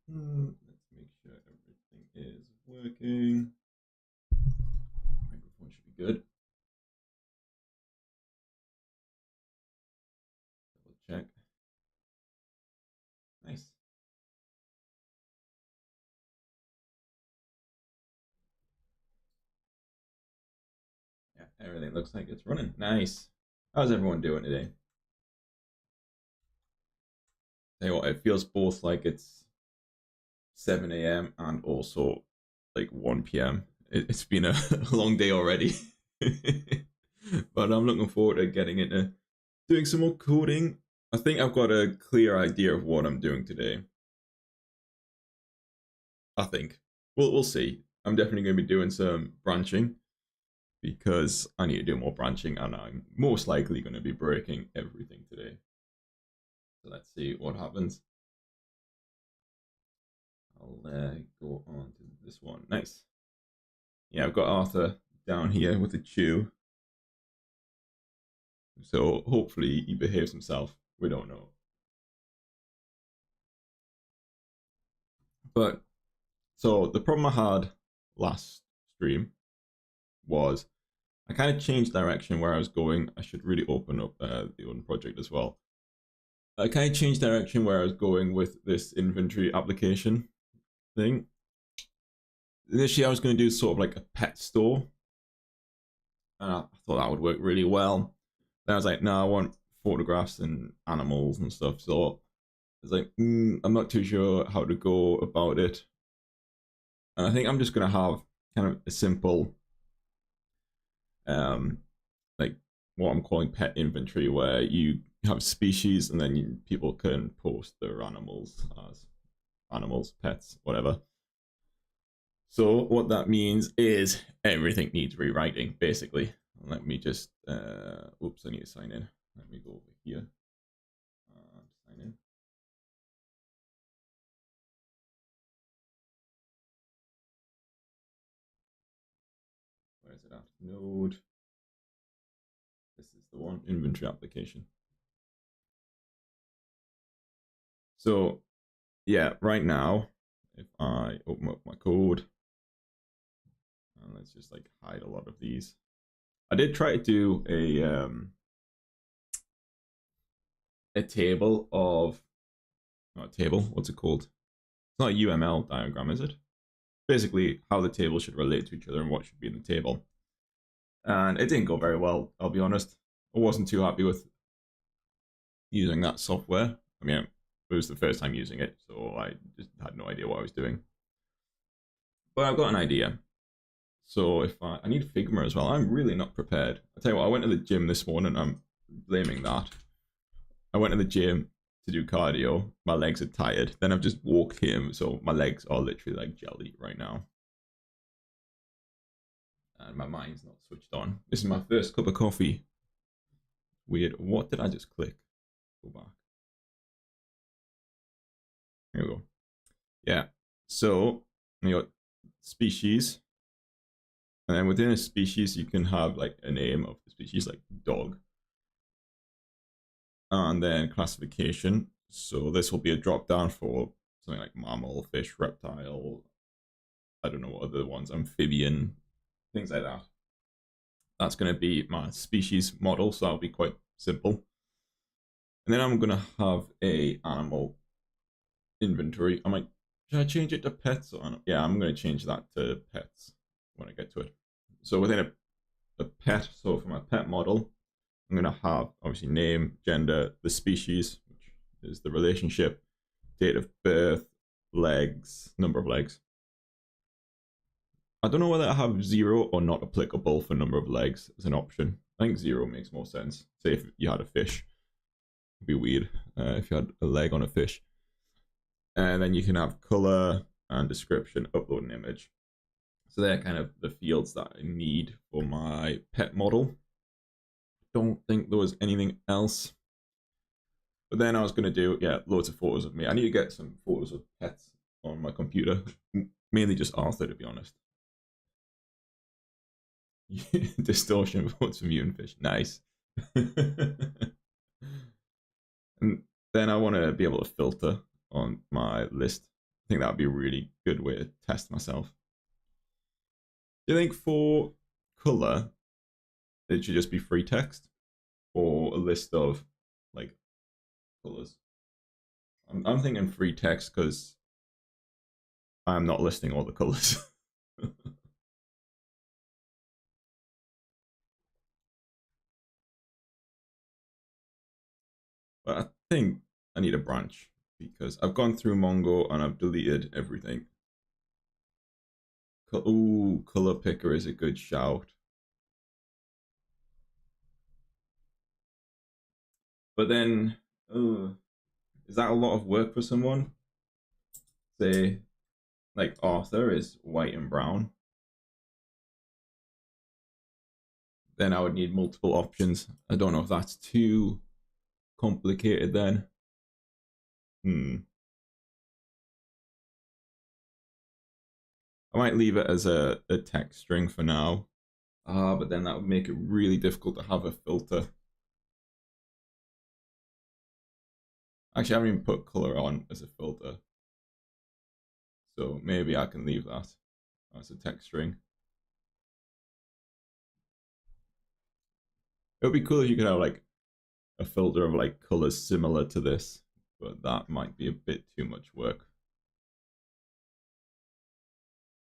Let's make sure everything is working. Microphone should be good. Double check. Nice. Yeah, everything looks like it's running. Nice. How's everyone doing today? Tell you what, it feels both like it's 7 a.m. and also like 1 p.m. It's been a long day already. But I'm looking forward to getting into doing some more coding. I think I've got a clear idea of what I'm doing today. I think. We'll see. I'm definitely going to be doing some branching because I need to do more branching and I'm most likely going to be breaking everything today. So let's see what happens. I'll go on to this one. Nice. Yeah, I've got Arthur down here with the chew. So hopefully he behaves himself. We don't know. But so the problem I had last stream was I kind of changed direction where I was going. I should really open up the Odin Project as well. I kind of changed direction where I was going with this inventory application thing. Initially, I was going to do sort of like a pet store. I thought that would work really well. Then I was like, no, I want photographs and animals and stuff. So I was like, I'm not too sure how to go about it. And I think I'm just going to have kind of a simple, like what I'm calling pet inventory, where you have species and then people can post their animals as animals, pets, whatever. So what that means is everything needs rewriting, basically. Let me just, oops, I need to sign in. Let me go over here and sign in. Where is it at? Node. This is the one, inventory application. So yeah, right now, if I open up my code, and let's just like hide a lot of these. I did try to do a table of, not a table, what's it called? It's not a UML diagram, is it? Basically, how the table should relate to each other and what should be in the table. And it didn't go very well, I'll be honest. I wasn't too happy with using that software. I mean, it was the first time using it, so I just had no idea what I was doing. But I've got an idea. So if I need Figma as well, I'm really not prepared. I tell you what, I went to the gym this morning. I'm blaming that. I went to the gym to do cardio. My legs are tired. Then I've just walked here, so my legs are literally like jelly right now. And my mind's not switched on. This is my first cup of coffee. Weird. What did I just click? Go back. Here we go. Yeah. So you got species. And then within a species, you can have like a name of the species, like dog. And then classification. So this will be a drop down for something like mammal, fish, reptile. I don't know what other ones, amphibian, things like that. That's going to be my species model, so that'll be quite simple. And then I'm going to have a animal inventory. I'm like, should I change it to pets? Or yeah, I'm going to change that to pets when I get to it. So within a pet, so for my pet model, I'm going to have obviously name, gender, the species, which is the relationship, date of birth, legs, number of legs. I don't know whether I have 0 or not applicable for number of legs as an option. I think 0 makes more sense. Say if you had a fish, it'd be weird if you had a leg on a fish. And then you can have color and description, upload an image. So they're kind of the fields that I need for my pet model. Don't think there was anything else. But then I was going to do, yeah, loads of photos of me. I need to get some photos of pets on my computer. Mainly just Arthur, to be honest. Distortion votes for mutant fish. Nice. And then I want to be able to filter on my list. think that would be a really good way to test myself. Do you think for color, it should just be free text or a list of like colors? I'm thinking free text because I'm not listing all the colors. But I think I need a branch because I've gone through Mongo and I've deleted everything. Ooh, color picker is a good shout. But then, is that a lot of work for someone? Say, like Arthur is white and brown. Then I would need multiple options. I don't know if that's too complicated then. I might leave it as a text string for now. But then that would make it really difficult to have a filter. Actually, I haven't even put color on as a filter. So maybe I can leave that as a text string. It would be cool if you could have like a filter of like colors similar to this, but that might be a bit too much work.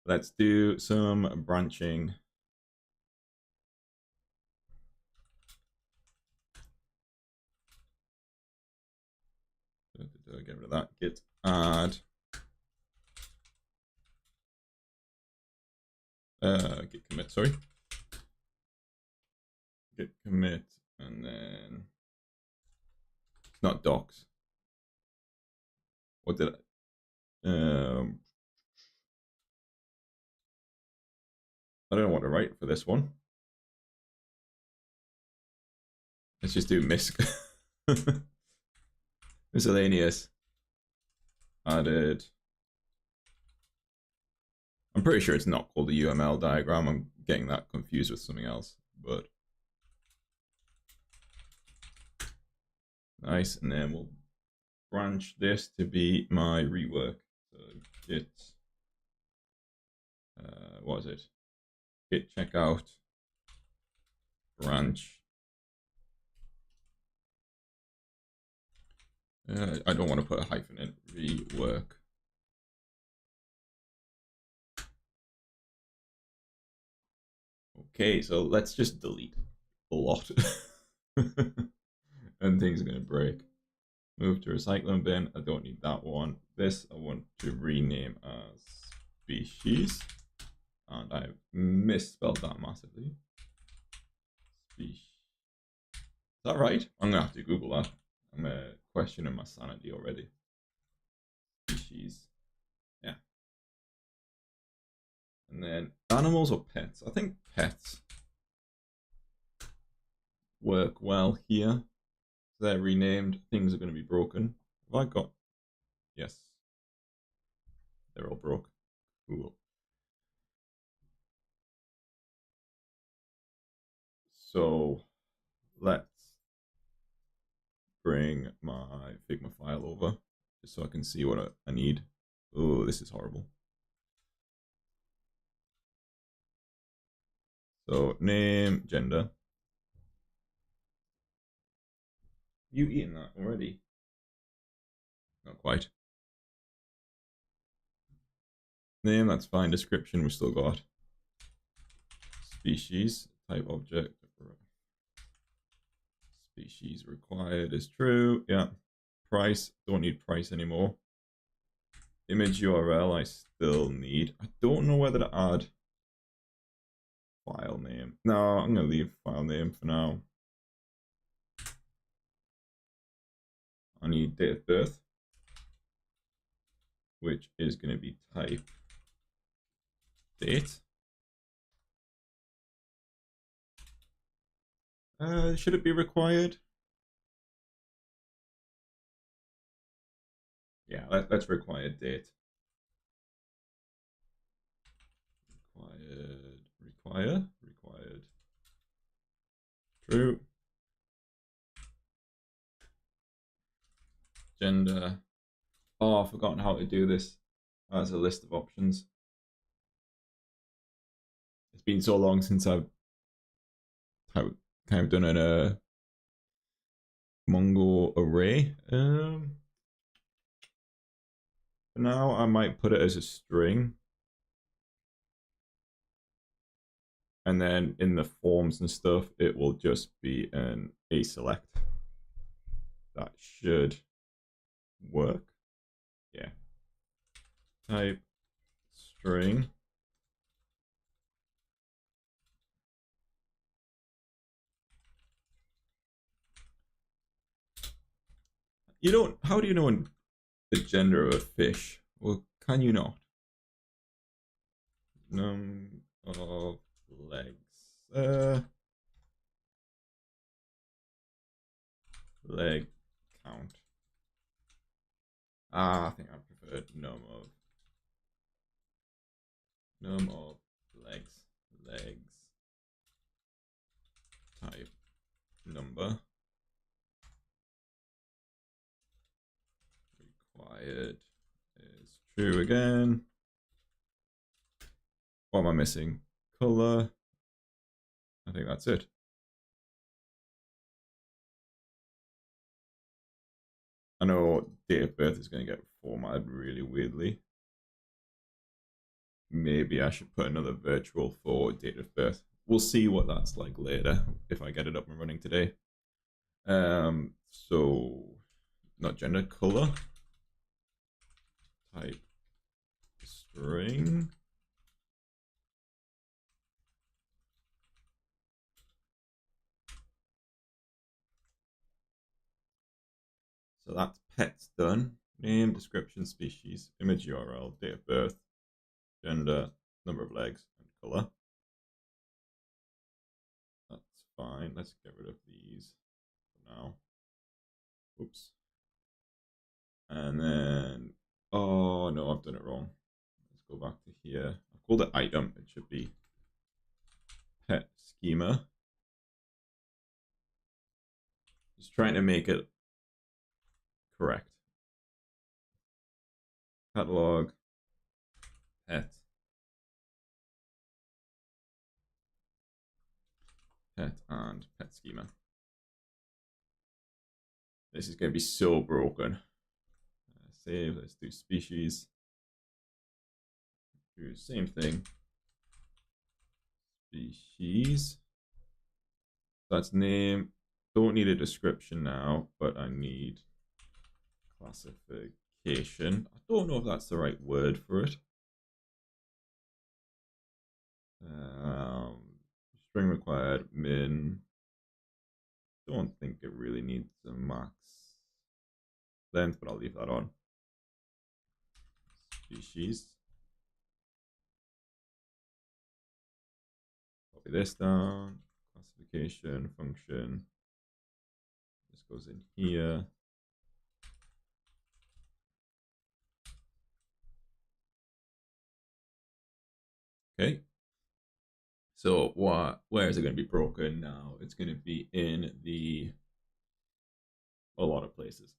Let's do some branching. Get rid of that. Git add. Git commit, sorry. Git commit, and then it's not docs. What did I? I don't know what to write for this one. Let's just do misc. Miscellaneous. Added. I'm pretty sure it's not called a UML diagram. I'm getting that confused with something else, but nice. And then we'll branch this to be my rework. So git, what is it? Git checkout branch. I don't want to put a hyphen in. Rework. Okay, so let's just delete a lot. And things are going to break. Move to recycling bin. I don't need that one. This I want to rename as species. And I've misspelled that massively. Species. Is that right? I'm going to have to Google that. I'm questioning my sanity already. Species. Yeah. And then animals or pets? I think pets work well here. They're renamed. Things are going to be broken. Have I got? Yes. They're all broke. Cool. So let's bring my Figma file over just so I can see what I need. Oh, this is horrible. So name, gender. You eaten that already? Not quite. Name, that's fine. Description, we still got. Species, type object. Species required is true. Yeah. Price, don't need price anymore. Image URL, I still need. I don't know whether to add file name. No, I'm going to leave file name for now. I need date of birth, which is going to be type date. Should it be required? Yeah, let's required date. Required. True. Gender. Oh, I've forgotten how to do this. as a list of options. It's been so long since I've kind of done a Mongo array. For now, I might put it as a string. And then in the forms and stuff, it will just be an a select. That should work. Yeah. Type string. You don't. How do you know the gender of a fish? Well, can you not? Num of legs. Leg count. I think I preferred num of legs. Legs. Type number. Required is true again. What am I missing? Color. I think that's it. I know date of birth is going to get formatted really weirdly. Maybe I should put another virtual for date of birth. We'll see what that's like later if I get it up and running today. So not gender, color. Type string. So that's pets done. Name, description, species, image URL, date of birth, gender, number of legs, and color. That's fine. Let's get rid of these for now. Oops. And then, oh no, I've done it wrong. Let's go back to here. I've called it item. It should be pet schema. Just trying to make it correct. Catalog, pet, and pet schema. This is going to be so broken. Save, let's do species. Do the same thing. Species. That's name. Don't need a description now, but I need classification. I don't know if that's the right word for it. String required min. Don't think it really needs a max length, but I'll leave that on. Species. Copy this down. Classification function. This goes in here. Okay. So where is it going to be broken now? It's going to be in a lot of places.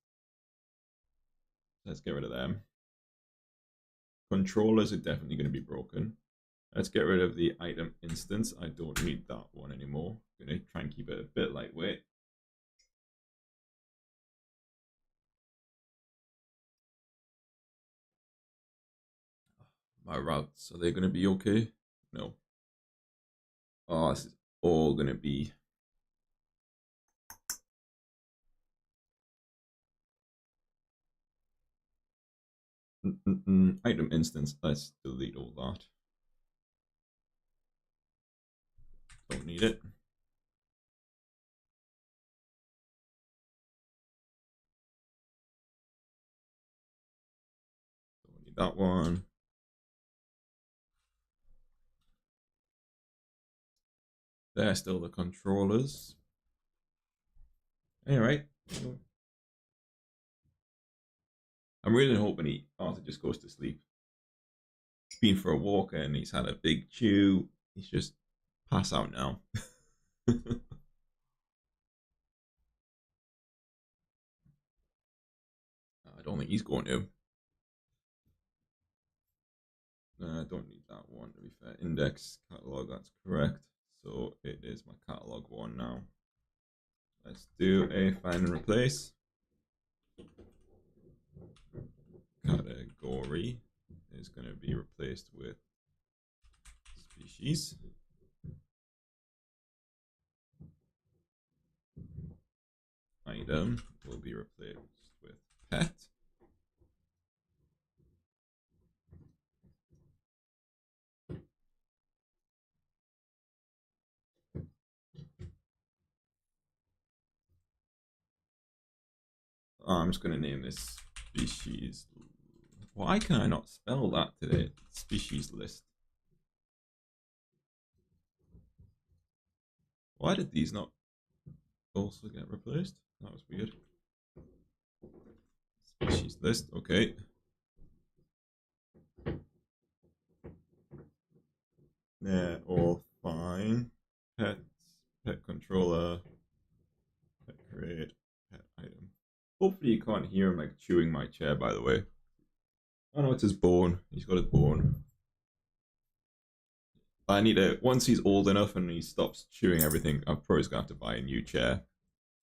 Let's get rid of them. Controllers are definitely going to be broken. Let's get rid of the item instance. I don't need that one anymore. I'm going to try and keep it a bit lightweight. My routes, are they going to be okay? No. Oh, this is all going to be item instance. Let's delete all that. Don't need it. Don't need that one. They're still the controllers. Alright. I'm really hoping Arthur just goes to sleep. He's been for a walk and he's had a big chew. He's just pass out now. I don't think he's going to. Don't need that one to be fair. Index catalog, that's correct. So it is my catalog one now. Let's do a find and replace. Category is going to be replaced with species. Item will be replaced with pet. I'm just going to name this species. Why can I not spell that today? Species list. Why did these not also get replaced? That was weird. Species list, okay. They're all fine. Pets, pet controller, pet create, pet item. Hopefully you can't hear him like chewing my chair, by the way. Oh no, it's his bone. He's got his bone. I need to, once he's old enough and he stops chewing everything, I'm probably going to have to buy a new chair.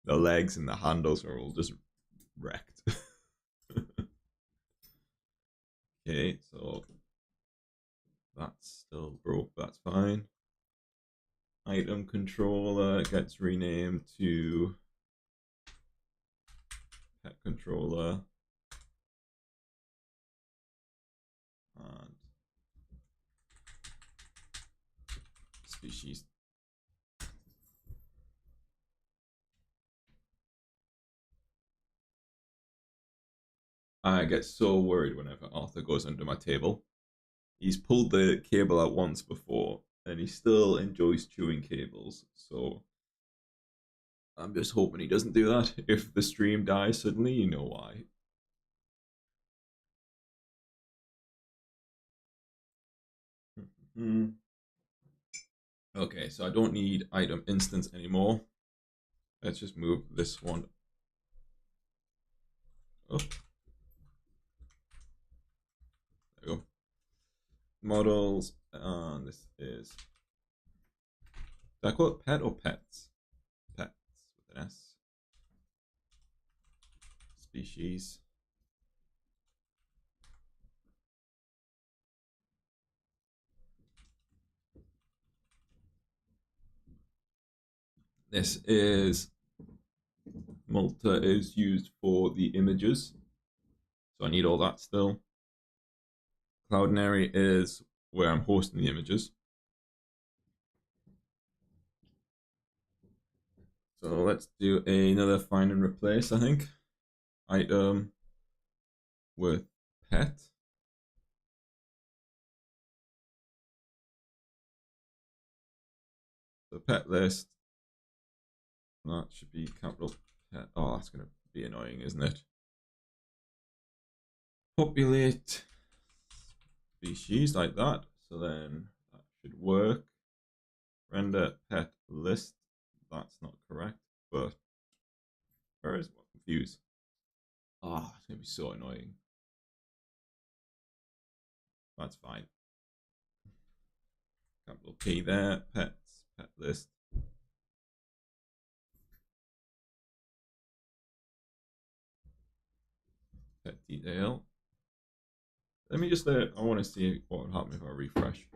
The legs and the handles are all just wrecked. Okay, so that's still broke, that's fine. Item controller gets renamed to pet controller. And species. I get so worried whenever Arthur goes under my table. He's pulled the cable out once before, and he still enjoys chewing cables, so I'm just hoping he doesn't do that. If the stream dies suddenly, you know why. Okay, so I don't need item instance anymore. Let's just move this one up. There we go. Models, and this is. Did I call it pet or pets? Pets with an S. Species. This is Malta is used for the images, so I need all that still. Cloudinary is where I'm hosting the images. So let's do another find and replace, I think. Item with pet. The pet list. That should be capital pet. Oh, that's going to be annoying, isn't it? Populate species like that. So then that should work. Render pet list. That's not correct, but where is what? Confused. Oh, it's going to be so annoying. That's fine. Capital P there. Pets. Pet list. Pet detail. Let me just, I want to see what would happen if I refresh.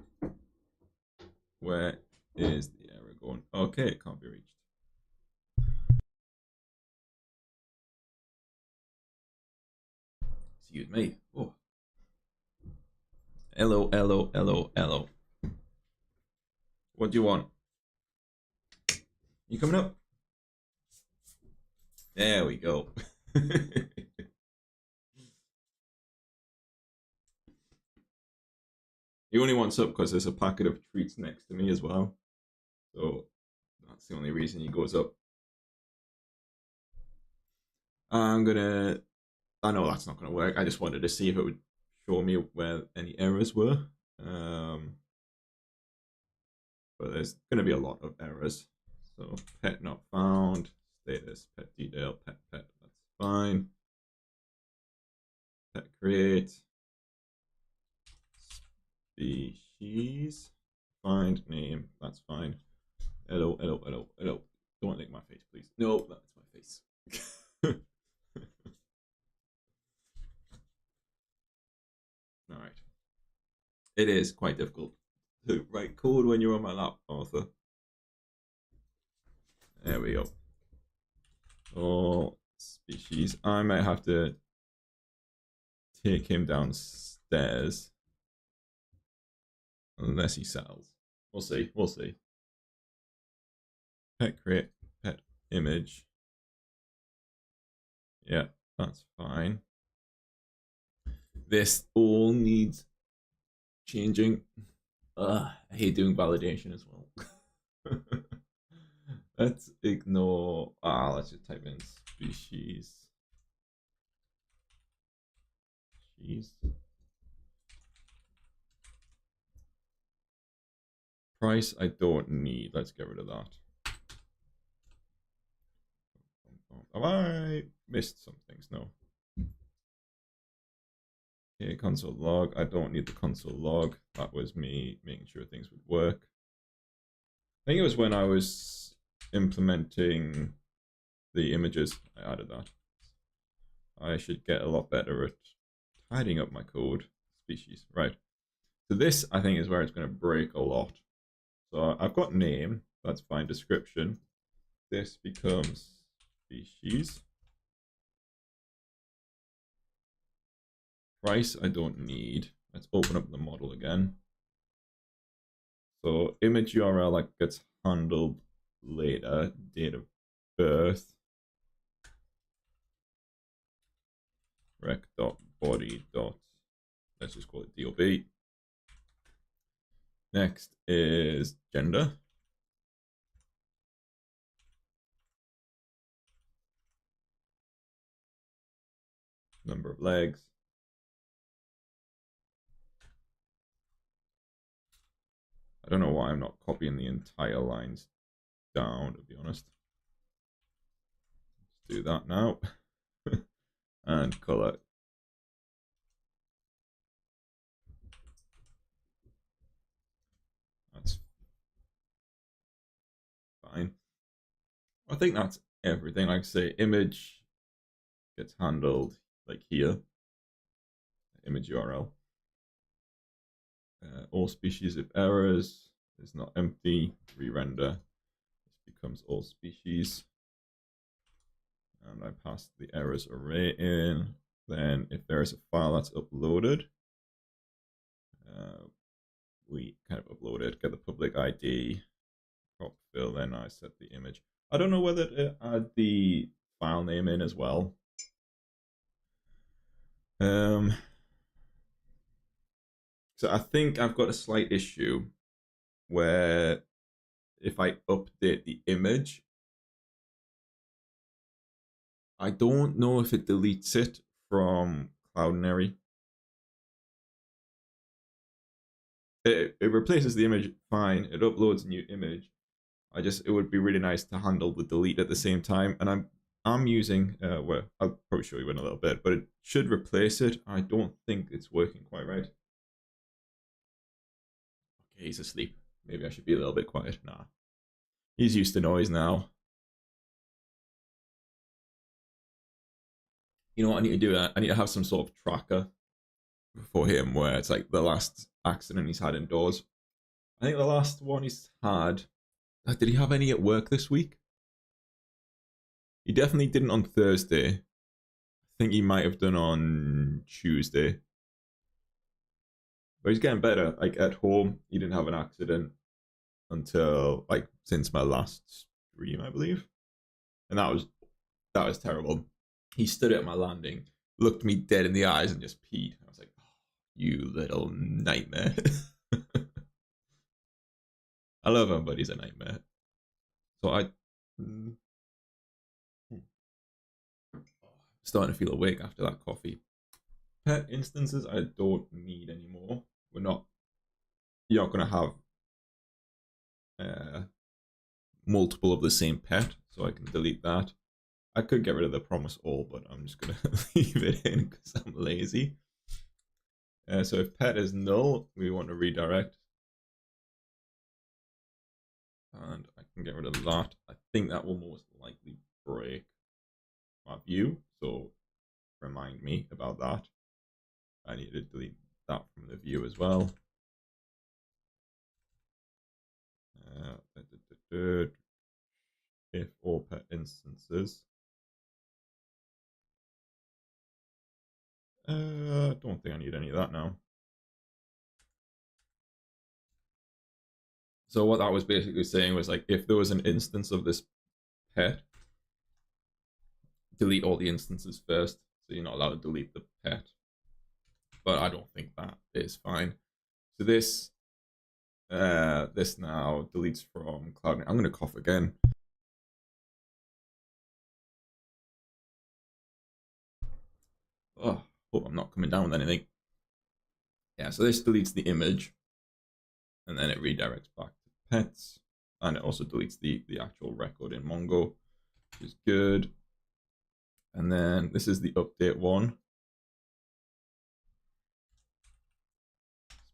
Where is the error going? Okay, it can't be reached. Excuse me. Oh. Hello, hello, hello, hello. What do you want? You coming up? There we go. He only wants up because there's a packet of treats next to me as well. So that's the only reason he goes up. I'm gonna. I know that's not gonna work. I just wanted to see if it would show me where any errors were. But there's gonna be a lot of errors. So pet not found. Status pet detail pet. That's fine. Pet create. species, find name, that's fine. Hello, hello, hello, hello. Don't lick my face, please. No, that's my face. Alright. It is quite difficult to write code when you're on my lap, Arthur. There we go. Oh, species. I might have to take him downstairs. Unless he settles. We'll see. We'll see. Pet create, pet image. Yeah, that's fine. This all needs changing. I hate doing validation as well. Let's ignore. Let's just type in species. Jeez. Price I don't need. Let's get rid of that. Have I missed some things? No. Okay, console log. I don't need the console log. That was me making sure things would work. I think it was when I was implementing the images I added that. I should get a lot better at tidying up my code. Species, right. So this, I think, is where it's going to break a lot. So I've got name, that's fine, description. This becomes species. Price I don't need. Let's open up the model again. So image URL like gets handled later. Date of birth. Rec.body. Let's just call it DOB. Next is gender. Number of legs. I don't know why I'm not copying the entire lines down, to be honest. Let's do that now. And color. That's fine. I think that's everything. Like I say, image gets handled like here. Image URL. All species of errors is not empty. Re-render. This becomes all species. And I pass the errors array in. Then if there is a file that's uploaded, we kind of upload it, get the public ID, crop fill, then I set the image. I don't know whether to add the file name in as well. So I think I've got a slight issue where if I update the image, I don't know if it deletes it from Cloudinary. It replaces the image fine. It uploads a new image. It would be really nice to handle the delete at the same time. And I'm using well, I'll probably show you in a little bit, but it should replace it. I don't think it's working quite right. Okay, he's asleep. Maybe I should be a little bit quiet. Nah, he's used to noise now. You know what I need to do? I need to have some sort of tracker for him where it's like the last accident he's had indoors. I think the last one he's had. Did he have any at work this week? He definitely didn't on Thursday. I think he might have done on Tuesday. But he's getting better. Like at home, he didn't have an accident until like since my last stream, I believe. And that was terrible. He stood at my landing, looked me dead in the eyes, and just peed. I was like, oh, "You little nightmare." I love him, but he's a nightmare. So I'm starting to feel awake after that coffee. Pet instances I don't need anymore. You're not going to have multiple of the same pet, so I can delete that. I could get rid of the promise all, but I'm just going to leave it in because I'm lazy. So if pet is null, we want to redirect. And I can get rid of that. I think that will most likely break my view. So remind me about that. I need to delete that from the view as well. If all pet instances. I don't think I need any of that now. So what that was basically saying was like, if there was an instance of this pet, delete all the instances first. So you're not allowed to delete the pet. But I don't think that is fine. So this now deletes from cloud. I'm gonna cough again. Oh, hope I'm not coming down with anything. Yeah, so this deletes the image, and then it redirects back to pets, and it also deletes the actual record in Mongo, which is good. And then this is the update one.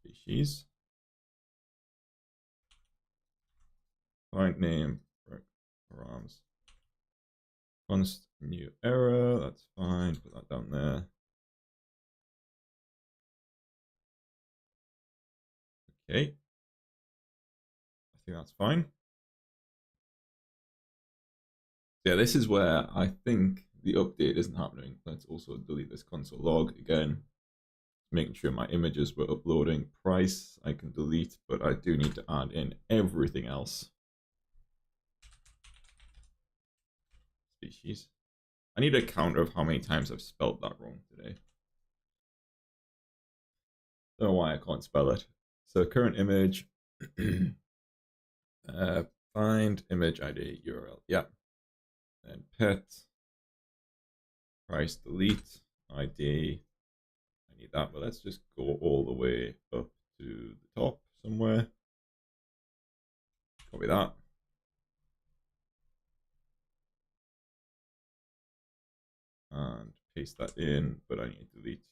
Species. Client name, params. Const new error, that's fine. Put that down there. Okay. I think that's fine. Yeah, this is where I think the update isn't happening. Let's also delete this console log again. Making sure my images were uploading. Price I can delete, but I do need to add in everything else. Species. I need a counter of how many times I've spelled that wrong today. Don't know why I can't spell it. So current image, find image ID URL. Yeah. And pet, price delete, ID. I need that, but let's just go all the way up to the top somewhere. Copy that. And paste that in, but I need to delete.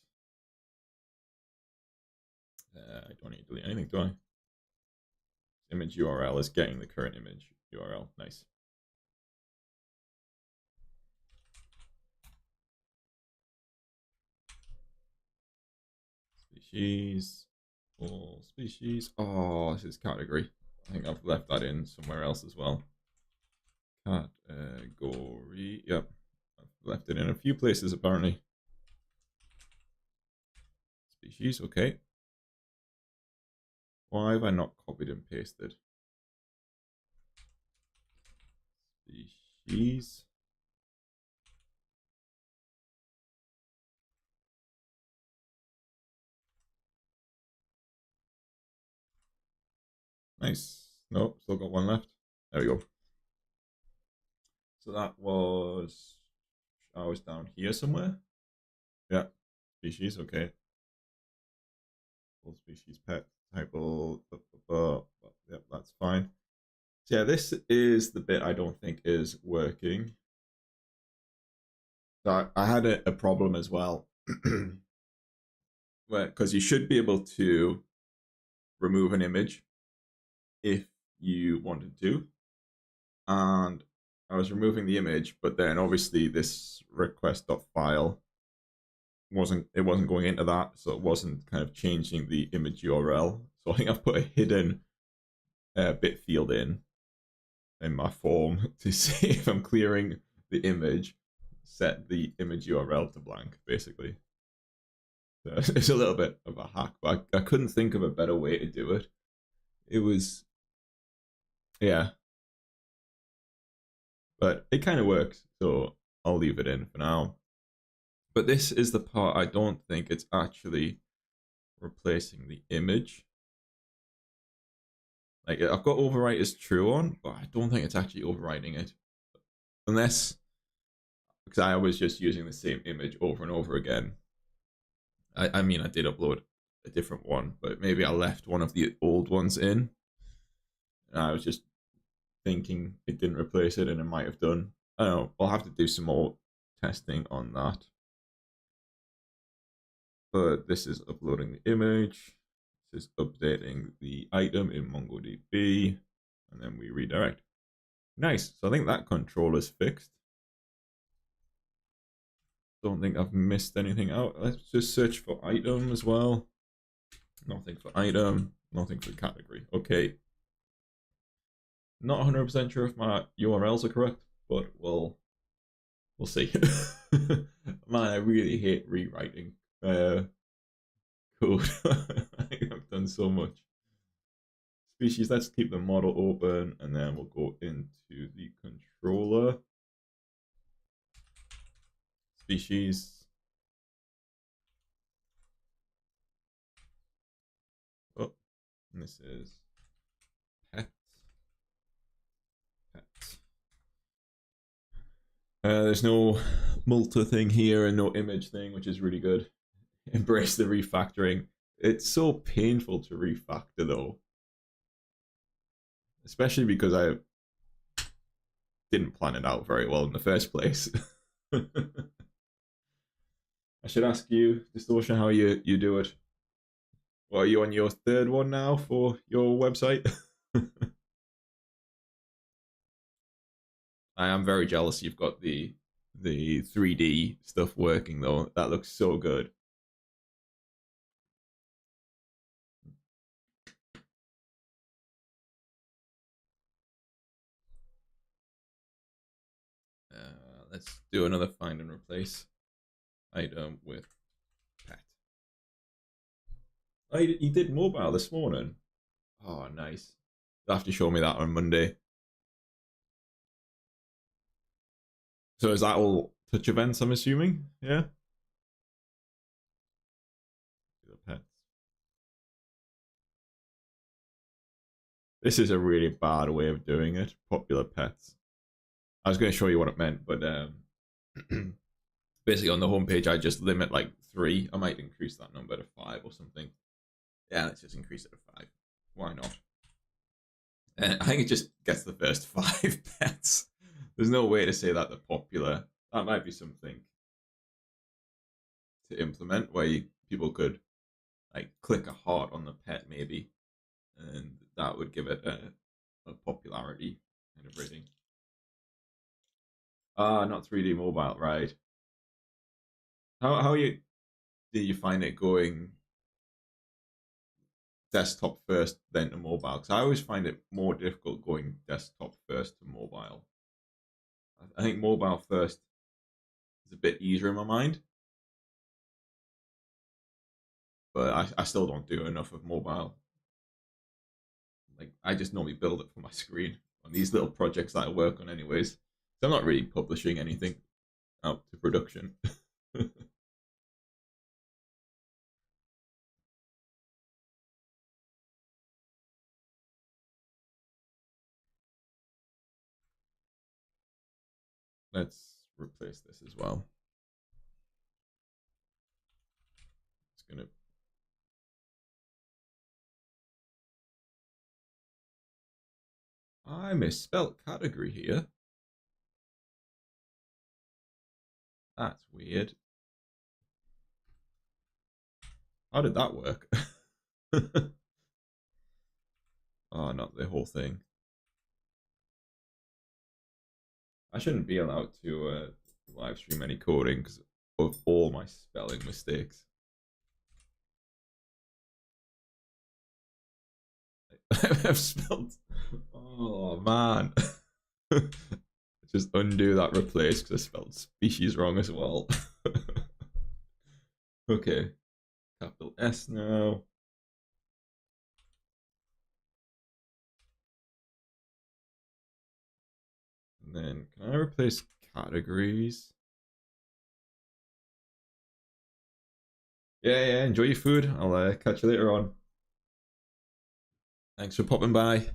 I don't need to delete anything, do I? Image URL is getting the current image URL. Nice. Species. All species. Oh, this is category. I think I've left that in somewhere else as well. Category. Yep. I've left it in a few places apparently. Species. Okay. Why have I not copied and pasted? Species. Nice. Nope, still got one left. There we go. So that was, I was down here somewhere. Yeah, species, okay. Full species pet type. Yep, that's fine. So yeah, this is the bit I don't think is working. So I had a problem as well, where because you should be able to remove an image if you wanted to, and I was removing the image, but then obviously this request.file wasn't going into that, so it wasn't kind of changing the image URL. So I think I've put a hidden bit field in my form to see if I'm clearing the image, set the image URL to blank, basically. So it's a little bit of a hack, but I couldn't think of a better way to do it. It was, yeah, but it kind of works, so I'll leave it in for now. But this is the part I don't think it's actually replacing the image. Like, I've got overwrite is true on, but I don't think it's actually overwriting it. Unless, because I was just using the same image over and over again. I mean, I did upload a different one, but maybe I left one of the old ones in. And I was just thinking it didn't replace it, and it might have done. I don't know. I'll have to do some more testing on that. but this is uploading the image. This is updating the item in MongoDB, and then we redirect. Nice. So I think that control is fixed. Don't think I've missed anything out. Let's just search for item as well. Nothing for item, nothing for category. Okay. Not 100% sure if my URLs are correct, but we'll see. Man, I really hate rewriting code. I've done so much. Species, let's keep the model open, and then we'll go into the controller. Species. Oh, and this is pet. There's no multi thing here and no image thing, which is really good. Embrace the refactoring. It's so painful to refactor though, especially because I didn't plan it out very well in the first place. I should ask you, Distortion, how you do it. Well, are you on your third one now for your website? I am very jealous you've got the 3D stuff working though. That looks so good. Let's do another find and replace item with pet. Oh, you did mobile this morning. Oh, nice. You'll have to show me that on Monday. So is that all touch events, I'm assuming? Yeah? The pets. This is a really bad way of doing it. Popular pets. I was going to show you what it meant, but basically on the homepage, I just limit like 3. I might increase that number to 5 or something. Yeah, let's just increase it to 5. Why not? I think it just gets the first 5 pets. There's no way to say that they're popular. That might be something to implement where people could like click a heart on the pet maybe, and that would give it a popularity kind of rating. Not 3D mobile, right? How do you find it going desktop first then to mobile? Because I always find it more difficult going desktop first to mobile. I think mobile first is a bit easier in my mind, but I still don't do enough of mobile. Like I just normally build it for my screen on these little projects that I work on anyways. So I'm not really publishing anything out to production. Let's replace this as well. It's gonna. I misspelled category here. That's weird. How did that work? Oh, not the whole thing. I shouldn't be allowed to live stream any coding because of all my spelling mistakes. I've spelled. Oh man. Just undo that replace because I spelled species wrong as well. Okay. Capital S now. And then can I replace categories? Yeah, enjoy your food. I'll catch you later on. Thanks for popping by.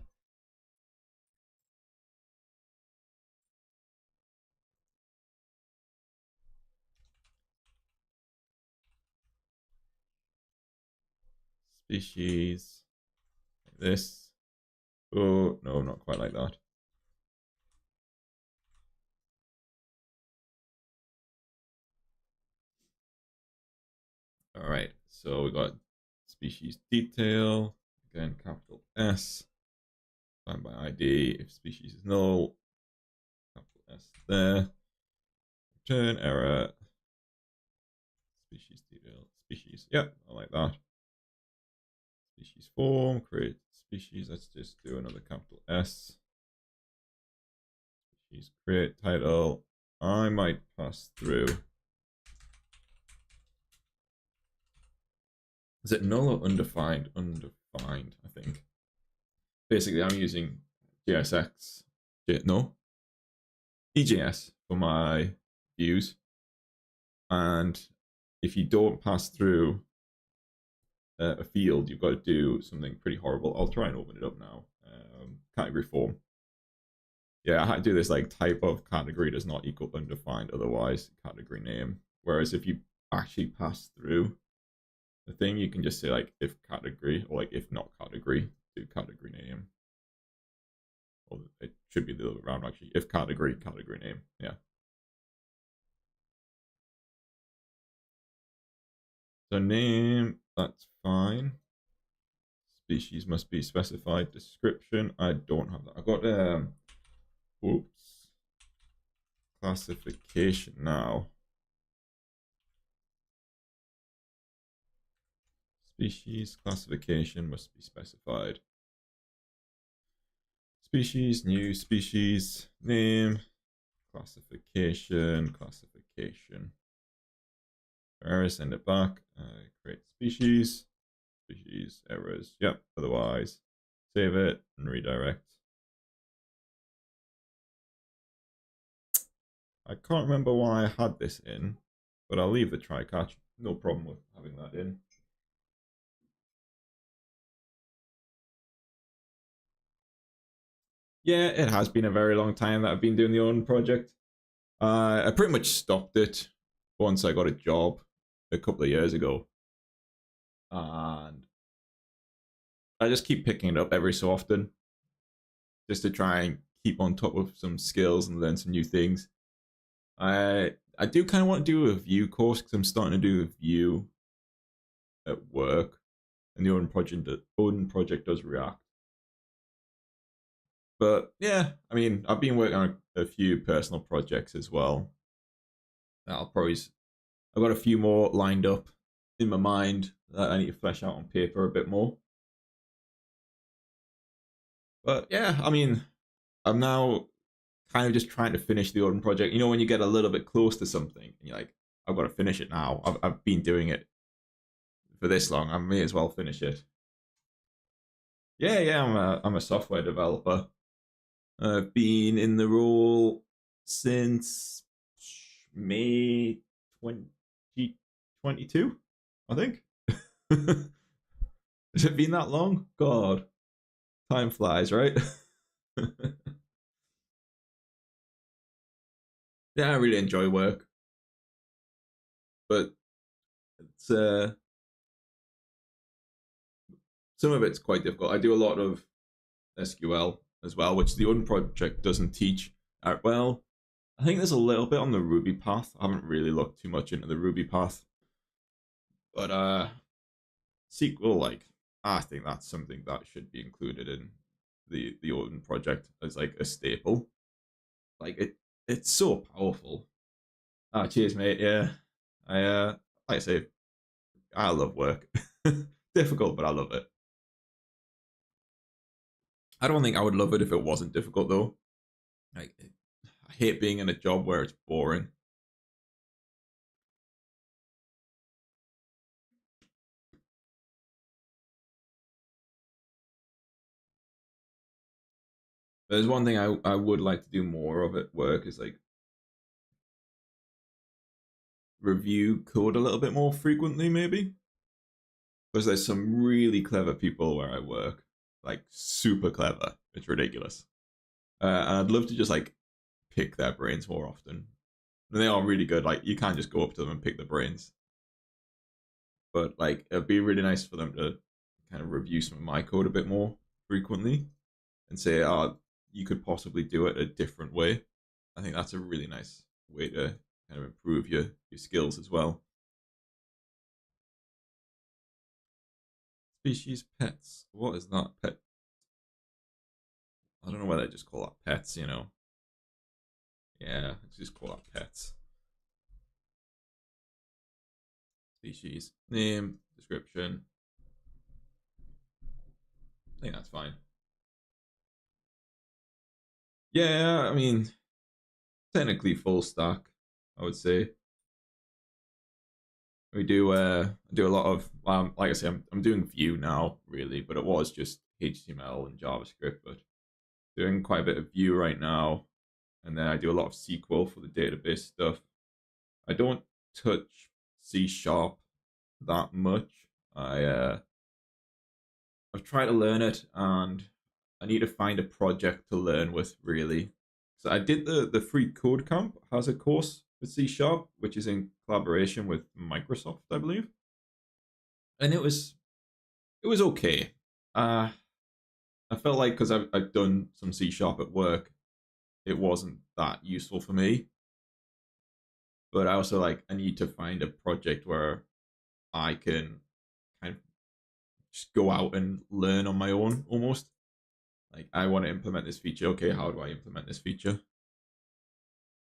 Species. Like this. Oh, no, not quite like that. All right. So we got species detail, again, capital S, find by ID. If species is null, capital S there. Return error, species detail, species. Yep, I like that. Species form, create species. Let's just do another capital S. Species create title. I might pass through. Is it null or undefined? Undefined, I think. Basically, I'm using JSX, no, EJS for my views. And if you don't pass through a field, you've got to do something pretty horrible. I'll try and open it up now. Category form. Yeah, I had to do this like type of category does not equal undefined, otherwise category name. Whereas if you actually pass through the thing, you can just say like if category or like if not category, do category name. Or it should be the other way around actually. If category, category name. Yeah. So name, that's fine. Species must be specified. Description, I don't have that. I've got whoops. Classification now. Species classification must be specified. Species, new species, name, classification. Error, send it back. Create species errors. Yep, otherwise save it and redirect. I can't remember why I had this in, but I'll leave the try catch. No problem with having that in. Yeah, it has been a very long time that I've been doing the Odin project. I pretty much stopped it once I got a job a couple of years ago. And I just keep picking it up every so often just to try and keep on top of some skills and learn some new things. I do kind of want to do a Vue course because I'm starting to do a Vue at work, and the Odin project does React. But yeah, I mean, I've been working on a few personal projects as well. I've got a few more lined up in my mind that I need to flesh out on paper a bit more. But yeah, I mean, I'm now kind of just trying to finish the Odin project. You know, when you get a little bit close to something and you're like, I've got to finish it now. I've been doing it for this long. I may as well finish it. Yeah, I'm a software developer. I've been in the role since May 2022, I think. Has it been that long? God, time flies, right? Yeah, I really enjoy work, but it's some of it's quite difficult. I do a lot of SQL as well, which the Odin project doesn't teach. Well, I think there's a little bit on the Ruby path. I haven't really looked too much into the Ruby path, but SQL, like, I think that's something that should be included in the Odin project as like a staple. Like it's so powerful. Ah, cheers, mate. Yeah, like I say, I love work. Difficult, but I love it. I don't think I would love it if it wasn't difficult though. Like, I hate being in a job where it's boring. There's one thing I would like to do more of at work is like review code a little bit more frequently, maybe. Because there's some really clever people where I work, like super clever. It's ridiculous. And I'd love to just like pick their brains more often. And they are really good. Like you can't just go up to them and pick their brains. But like it'd be really nice for them to kind of review some of my code a bit more frequently and say, oh, you could possibly do it a different way. I think that's a really nice way to kind of improve your skills as well. Species pets. What is that pet? I don't know why they just call that pets, you know. Yeah, just call that pets. Species. Name, description. I think that's fine. Yeah, I mean, technically full stack, I would say. We do do a lot of like I say, I'm doing Vue now really, but it was just HTML and JavaScript, but doing quite a bit of Vue right now, and then I do a lot of SQL for the database stuff. I don't touch C sharp that much. I've tried to learn it, and I need to find a project to learn with really. So I did the free code camp has a course with C sharp, which is in collaboration with Microsoft, I believe, and it was okay. Uh, I felt like because I've done some C sharp at work, it wasn't that useful for me. But I also like I need to find a project where I can kind of just go out and learn on my own almost. Like I want to implement this feature. Okay, how do I implement this feature?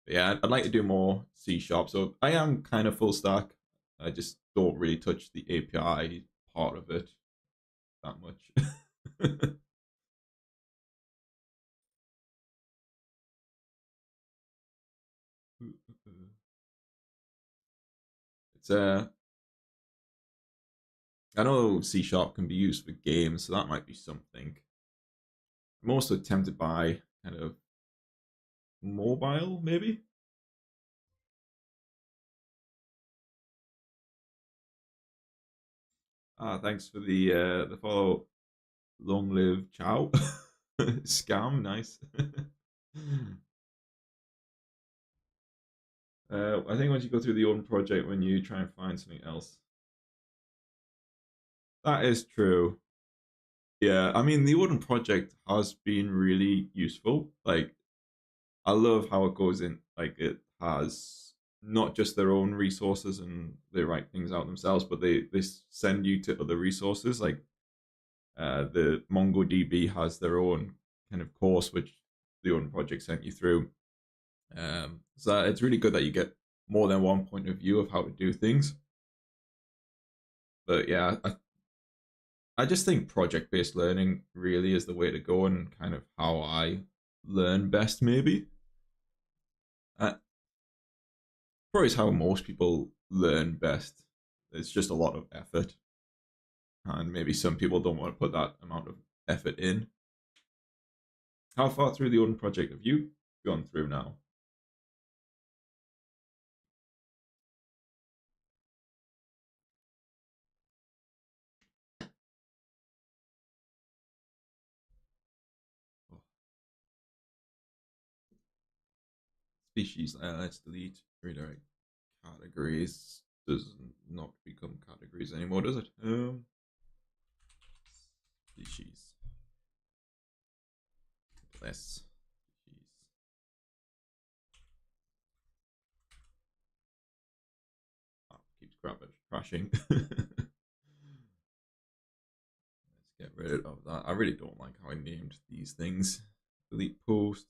But yeah, I'd like to do more C sharp. So I am kind of full stack. I just don't really touch the API part of it that much. it's I know C sharp can be used for games, so that might be something. I'm also tempted by kind of mobile, maybe. Thanks for the follow. Long live Chow. Scam, nice. I think once you go through the Odin project, when you try and find something else, that is true. Yeah, I mean the Odin project has been really useful. Like I love how it goes in. Like it has not just their own resources and they write things out themselves, but they send you to other resources. Like the MongoDB has their own kind of course which the Odin project sent you through. So it's really good that you get more than one point of view of how to do things. But yeah, I just think project based learning really is the way to go and kind of how I learn best, maybe. Uh, Probably is how most people learn best. It's just a lot of effort, and maybe some people don't want to put that amount of effort in. How far through the Odin project have you gone through now? Oh, species, let's delete, redirect categories. Does not become categories anymore, does it? Species. Less. Species. Oh, keeps crashing. Let's get rid of that. I really don't like how I named these things. Delete post.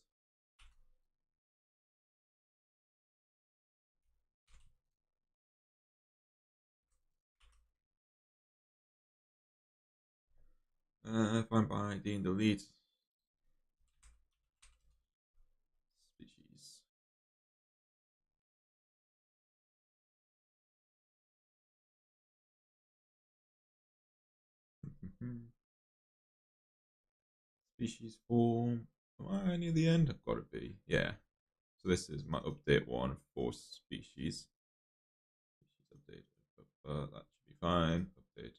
Find by ID and delete. Species. Species form. Am I near the end? I've got to be. Yeah. So this is my update one for species. Species update. That should be fine. Update.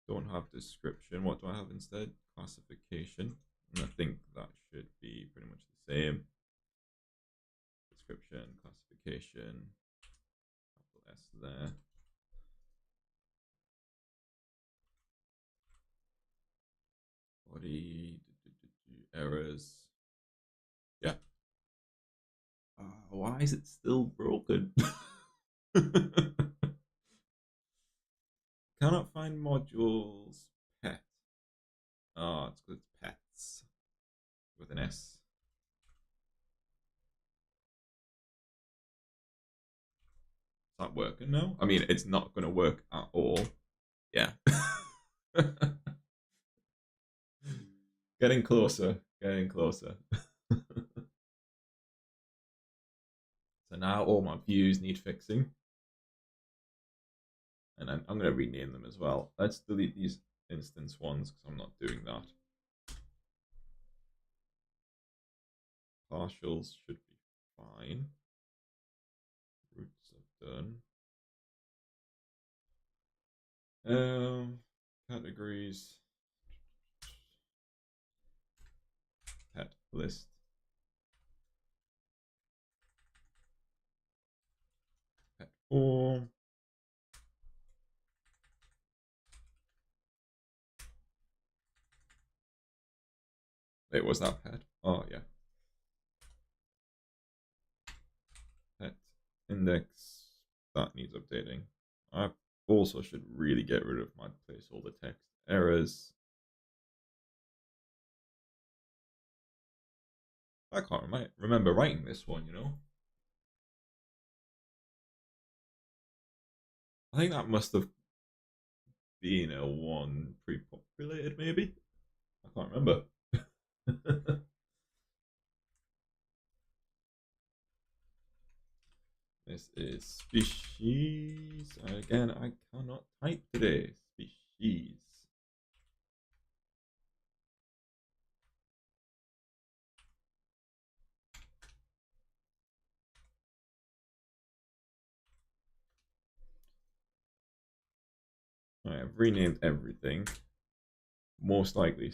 Don't have description. What do I have instead? Classification. And I think that should be pretty much the same. Description, classification, capital S there. Body, errors. Yeah. Why is it still broken? Can't cannot find modules. Pet. Oh, it's good. Pets with an S. Is that working now? I mean, it's not going to work at all. Yeah. Getting closer. Getting closer. So now all my views need fixing. And I'm going to rename them as well. Let's delete these instance ones because I'm not doing that. Partials should be fine. Roots are done. Categories. Pet list. Pet form. Wait, was that pet? Oh, yeah. Pet index. That needs updating. I also should really get rid of my placeholder text errors. I can't remember writing this one, you know? I think that must have been a one pre-populated, maybe? I can't remember. This is species. Again, I cannot type today. Species. I've renamed everything. Most likely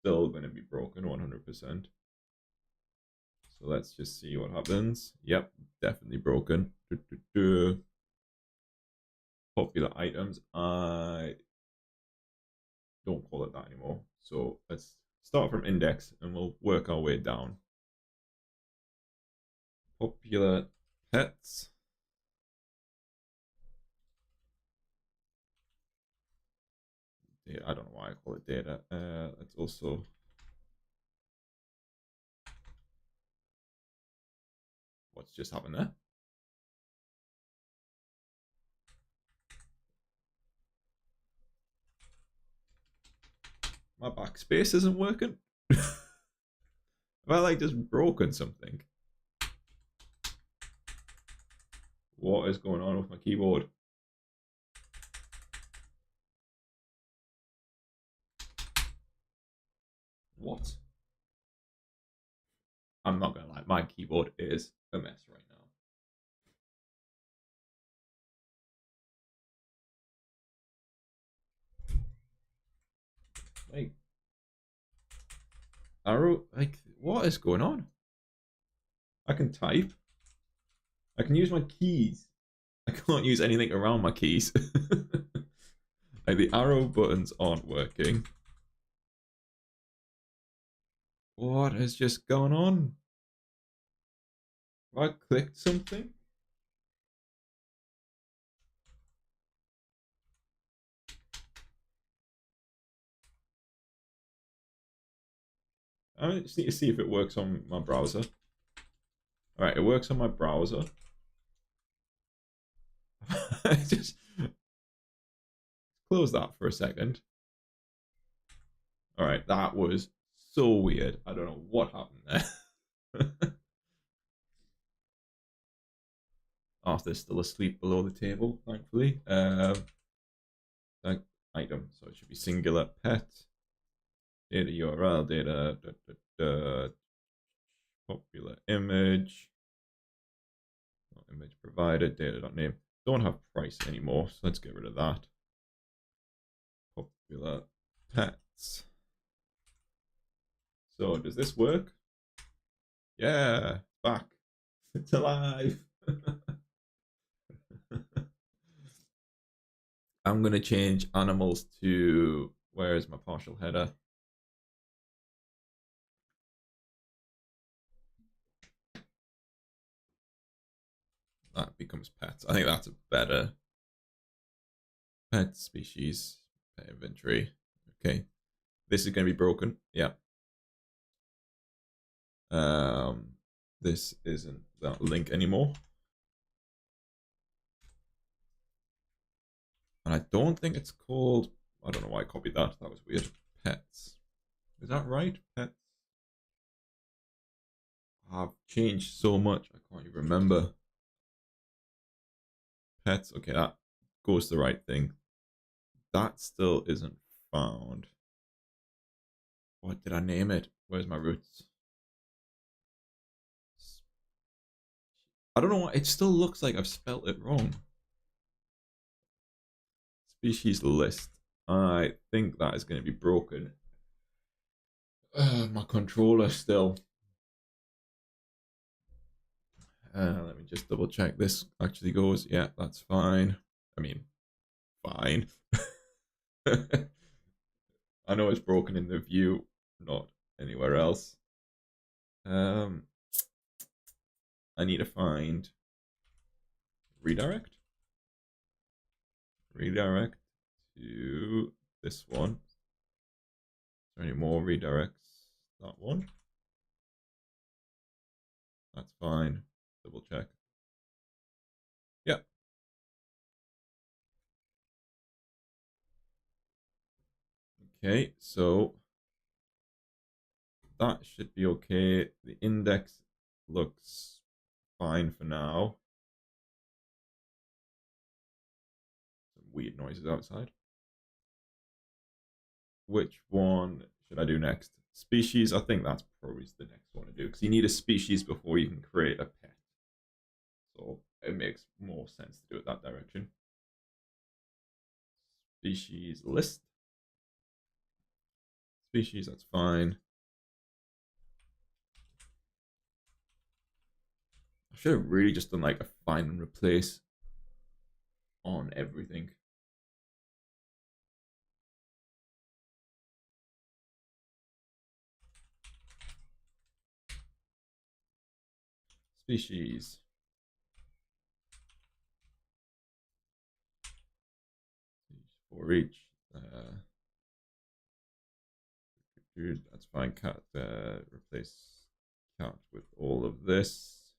still going to be broken 100%. So let's just see what happens. Yep, definitely broken. Popular items. I don't call it that anymore. So let's start from index and we'll work our way down. Popular pets. I don't know why I call it data. Let's also what's just happened there? My backspace isn't working. Have I like just broken something? What is going on with my keyboard? What? I'm not gonna lie, my keyboard is a mess right now. Like, arrow, like, what is going on? I can type. I can use my keys. I can't use anything around my keys. Like, the arrow buttons aren't working. What is just going on? Have I clicked something? I just need to see if it works on my browser. Alright, it works on my browser. Just close that for a second. Alright, that was so weird. I don't know what happened there. Arthur's still asleep below the table, thankfully. Item, so it should be singular pet. Data URL, data, popular image. Image provided, data.name. Don't have price anymore, so let's get rid of that. Popular pets. So does this work? Yeah, back. It's alive. I'm gonna change animals to where is my partial header? That becomes pets. I think that's a better Pet species, pet inventory. Okay, this is going to be broken. Yeah. This isn't that link anymore. And I don't think it's called, I don't know why I copied that. That was weird. Pets. Is that right? Pets. I've changed so much. I can't even remember. Pets. Okay, that goes the right thing. That still isn't found. What did I name it? Where's my roots? I don't know why. It still looks like I've spelt it wrong. Species list. I think that is going to be broken. My controller still. Let me just double check this actually goes. Yeah, that's fine. I mean, fine. I know it's broken in the view, not anywhere else. I need to find redirect. Redirect to this one. Is there any more redirects? That one. That's fine. Double check. Yeah. Okay, so that should be okay. The index looks fine for now. Some weird noises outside. Which one should I do next? Species, I think that's probably the next one to do because you need a species before you can create a pet. So it makes more sense to do it that direction. Species list. Species, that's fine. I should have really just done like a find and replace on everything. Species. For each. That's fine. Cat. Replace cat with all of this.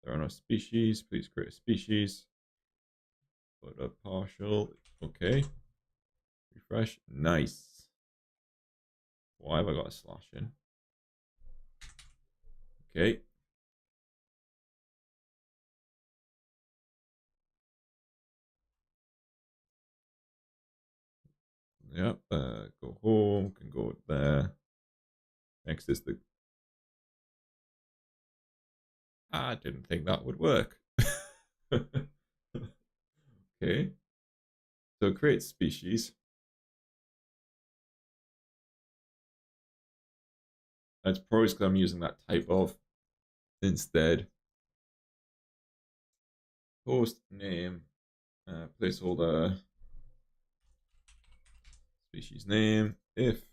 There are no species. Please create a species. Put a partial. Okay. Refresh. Nice. Why have I got a slash in? Okay. Yep. Go home. Can go there. Next is the. I didn't think that would work. Okay. So create species. That's probably because I'm using that type of instead. Post name, placeholder, species name, if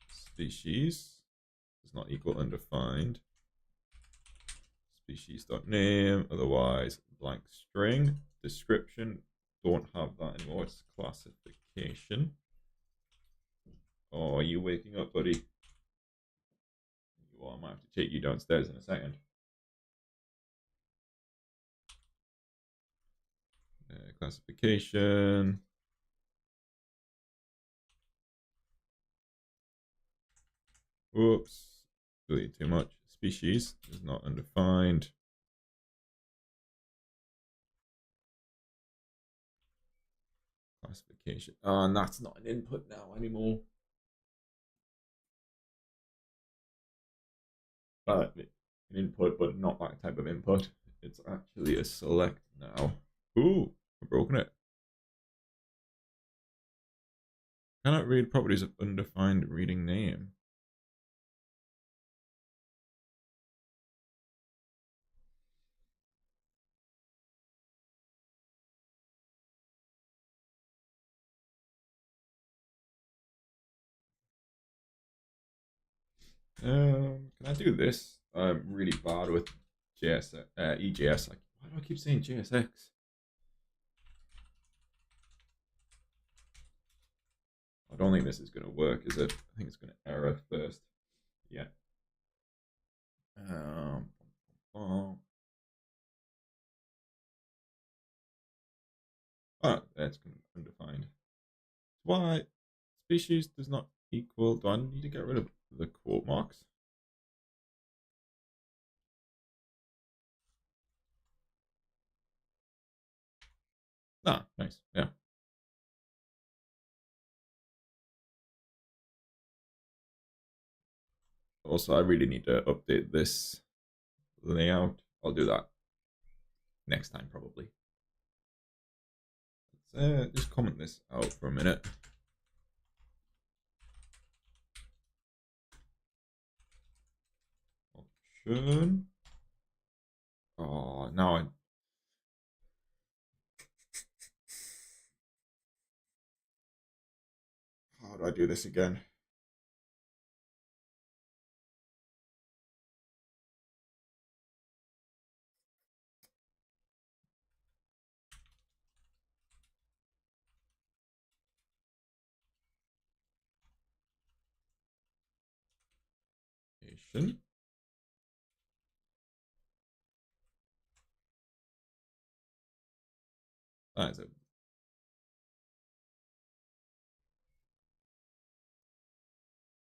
species does not equal undefined, species.name, otherwise blank string, description, don't have that anymore, it's classification. Oh, are you waking up, buddy? Well, I might have to take you downstairs in a second. Classification. Whoops, delete too much. Species is not undefined. Classification. And that's not an input now anymore. An input, but not that type of input. It's actually a select now. Ooh, I've broken it. Cannot read properties of undefined reading name. Can I do this? I'm really bad with EJS. Like, why do I keep saying JSX? don't think this is going to work, is it? I think it's going to error first. Yeah. Oh, that's undefined. Why species does not equal? Do I need to get rid of the quote marks? Ah, nice. Yeah. Also, I really need to update this layout. I'll do that next time, probably. Let's just comment this out for a minute. Option. Oh, now I. How do I do this again? Nation. That is it.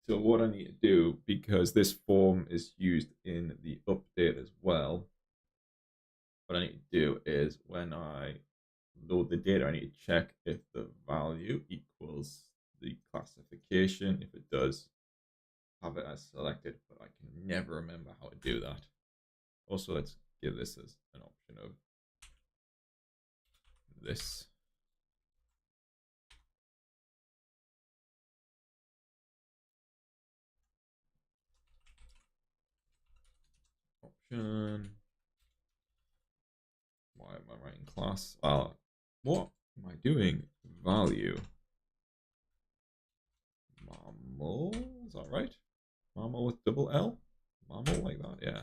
So what I need to do, because this form is used in the update as well, what I need to do is when I load the data, I need to check if the value equals the classification. If it does, have it as selected, but I can never remember how to do that. Also, let's give this as an option of this. Option. Why am I writing class? What am I doing? Value. Mammal? Is that right? Mammal with double L? Mammal like that? Yeah.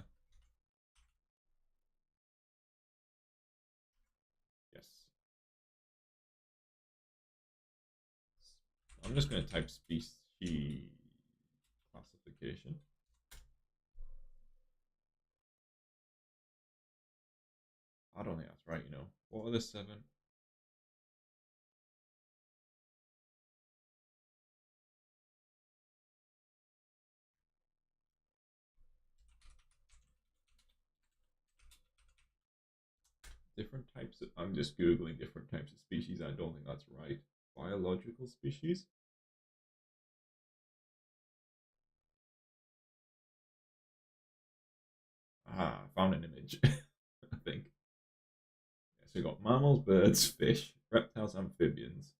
Yes. I'm just going to type species classification. I don't think that's right, you know. What are the 7? Different types of, I'm just Googling different types of species. I don't think that's right. Biological species? Ah, found an image, I think. Yeah, so we got mammals, birds, fish, reptiles, amphibians.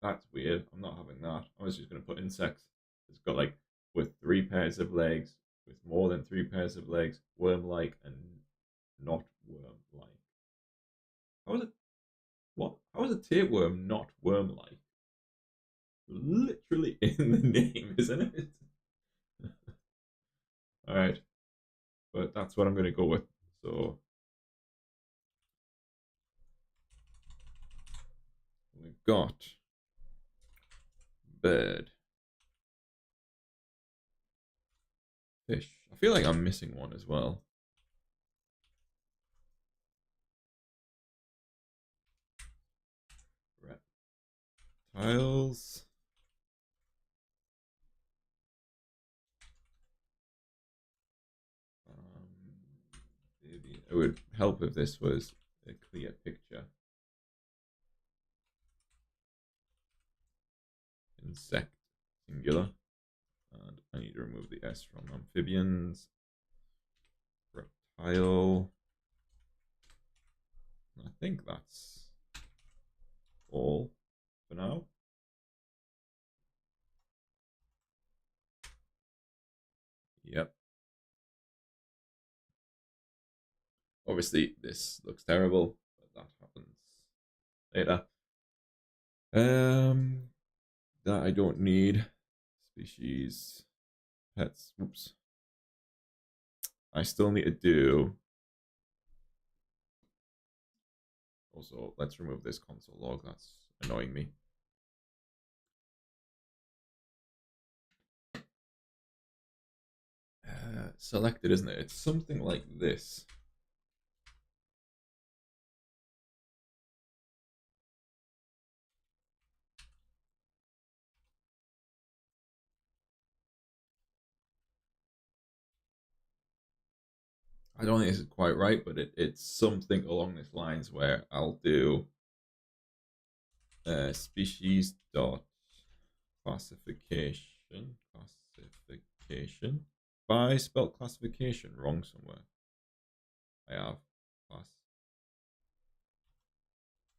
That's weird. I'm not having that. I was just going to put insects. It's got like with 3 pairs of legs, with more than 3 pairs of legs, worm-like and not worm-like. How is it? What? How is a tapeworm not worm-like? Literally in the name, isn't it? All right, but that's what I'm going to go with. So we've got bird, fish. I feel like I'm missing one as well. Reptiles. It would help if this was a clear picture. Insect, singular. And I need to remove the S from amphibians. Reptile. I think that's all for now. Yep. Obviously, this looks terrible, but that happens later. That I don't need. Species, pets. Oops. I still need to do Also, let's remove this console log. That's annoying me. Selected, isn't it? It's something like this. I don't think this is quite right, but it's something along these lines where I'll do species dot classification. Classification. Have I spelled classification wrong somewhere? I have. Class.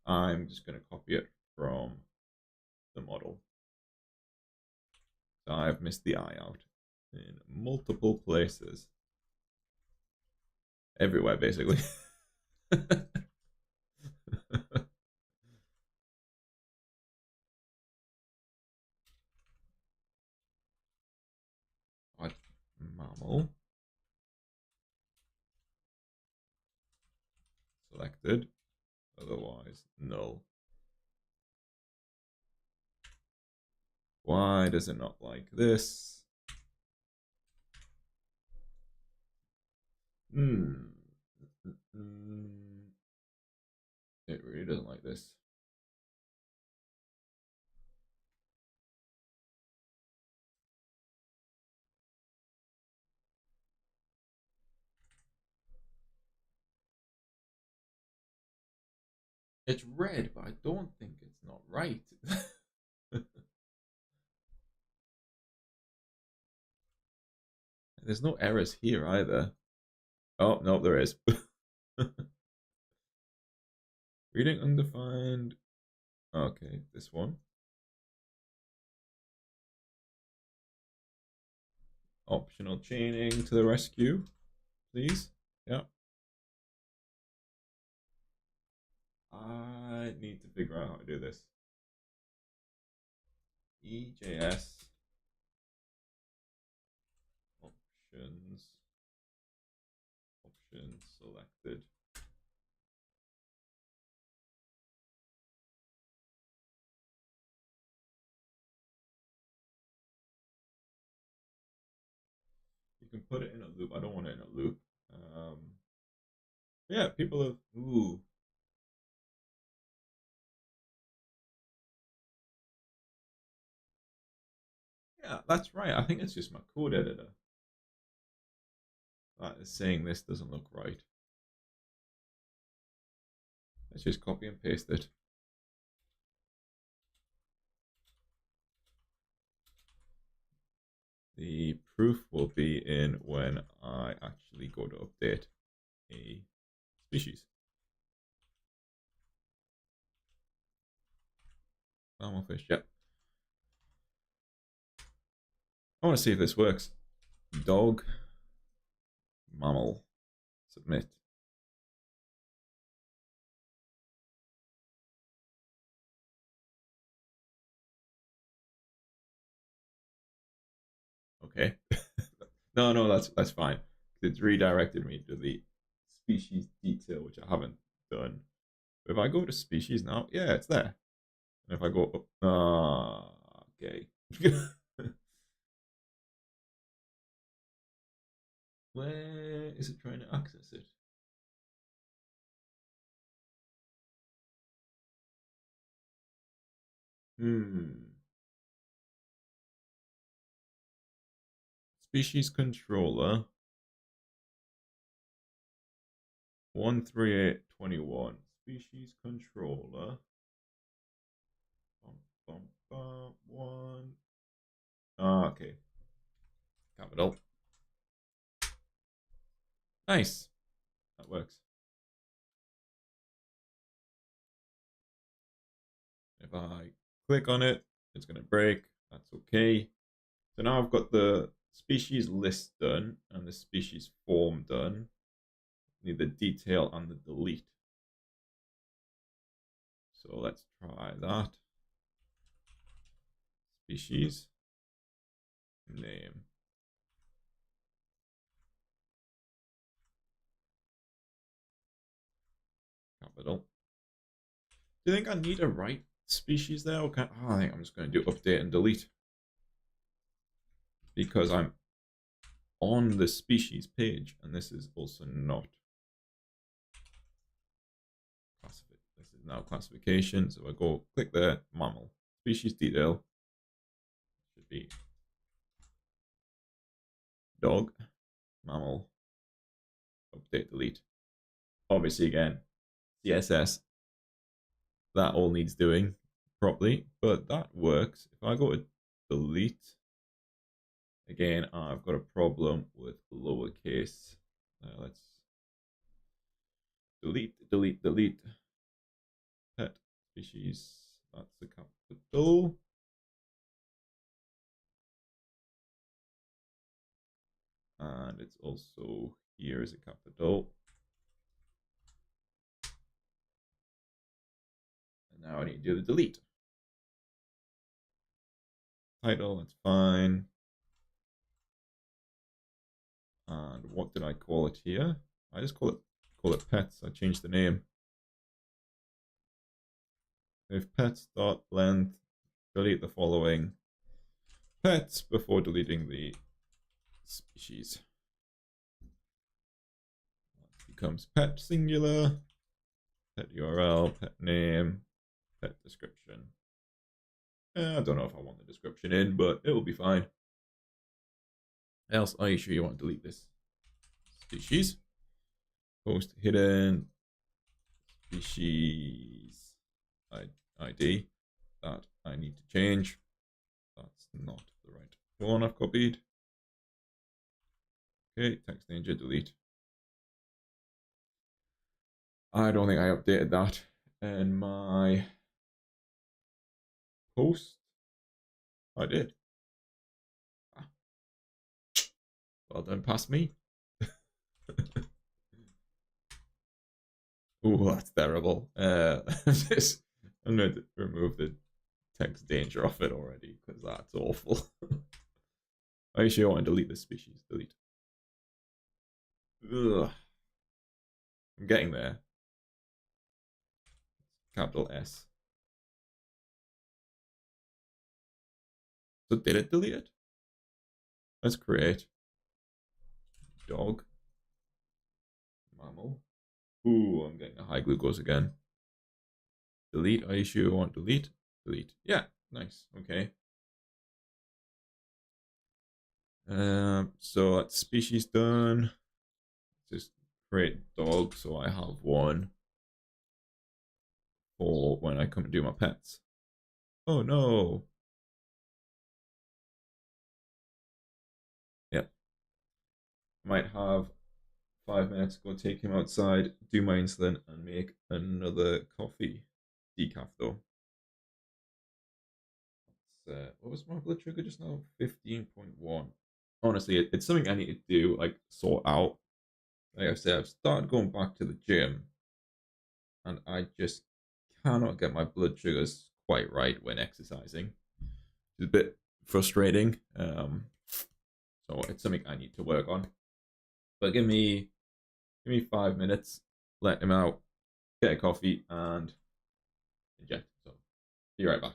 I'm just going to copy it from the model. So I've missed the I out in multiple places. Everywhere, basically. What? Mammal. Selected. Otherwise, null. Why does it not like this? It really doesn't like this. It's red, but I don't think it's not right. There's no errors here either. Oh, no, there is. Reading undefined. Okay, this one. Optional chaining to the rescue, please. Yeah. I need to figure out how to do this. EJS options selected. You can put it in a loop. I don't want it in a loop. Yeah, people have. Ooh. Yeah, that's right. I think it's just my code editor that is saying this doesn't look right. Let's just copy and paste it. The proof will be in when I actually go to update a species. Mammal fish, yep. I want to see if this works. Dog, mammal, submit. Okay. No, that's fine. It's redirected me to the species detail, which I haven't done. If I go to species now, yeah, it's there. And if I go up, okay. Where is it trying to access it? Species controller 13821. Species controller. One. Okay. Capital. Nice. That works. If I click on it, it's going to break. That's okay. So now I've got the species list done and the species form done. Need the detail and the delete. So let's try that. Species name. Capital. Do you think I need to write species there? Or I think I'm just going to do update and delete. Because I'm on the species page, and this is also not classified. This is now classification. So I go click there, mammal, species detail. Should be dog, mammal, update, delete. Obviously, again, CSS, that all needs doing properly, but that works. If I go to delete, again, I've got a problem with lowercase. Let's delete, delete, delete. Pet species, that's the capital. And it's also here is a capital. And now I need to do the delete. Title, that's fine. And what did I call it here? I just call it pets. I changed the name. If pets dot length, delete the following pets before deleting the species. That becomes pet singular, pet URL, pet name, pet description. I don't know if I want the description in, but it will be fine. Else, are you sure you want to delete this species? Post hidden species ID that I need to change. That's not the right one I've copied. Okay, text danger, delete. I don't think I updated that in my post. I did. Well done, past me. Oh, that's terrible. I'm going to remove the text danger off it already because that's awful. Are you sure you want to delete this species? Delete. Ugh. I'm getting there. Capital S. So did it delete it? Let's create dog, mammal. Ooh, I'm getting a high glucose again. Delete. Are you sure you want delete? Delete. Yeah, nice. Okay. So that's species done. Just create dog so I have one for when I come and do my pets. Oh no. Yep. Might have 5 minutes, go take him outside, do my insulin, and make another coffee. Decaf though. What was my blood sugar just now? 15.1. Honestly, it's something I need to do, like sort out. Like I said, I've started going back to the gym, and I just cannot get my blood sugars quite right when exercising. It's a bit frustrating. So it's something I need to work on. But give me 5 minutes, let him out, get a coffee, and inject. So be right back.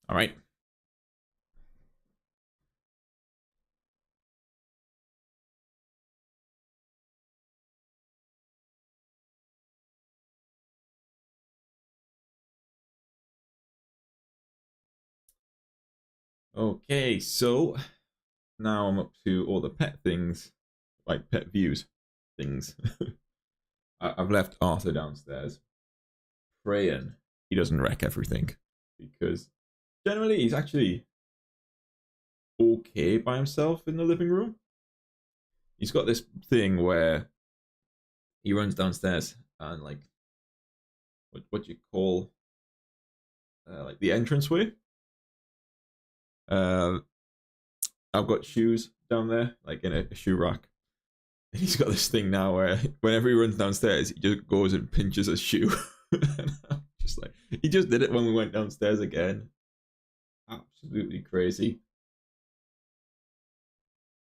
All right. Okay, so now I'm up to all the pet things, like pet views things. I've left Arthur downstairs praying he doesn't wreck everything because generally he's actually okay by himself in the living room. He's got this thing where he runs downstairs and like what do you call like the entranceway. Uh, I've got shoes down there, like in a shoe rack. And he's got this thing now where whenever he runs downstairs, he just goes and pinches a shoe. And I'm just like, he just did it when we went downstairs again. Absolutely crazy.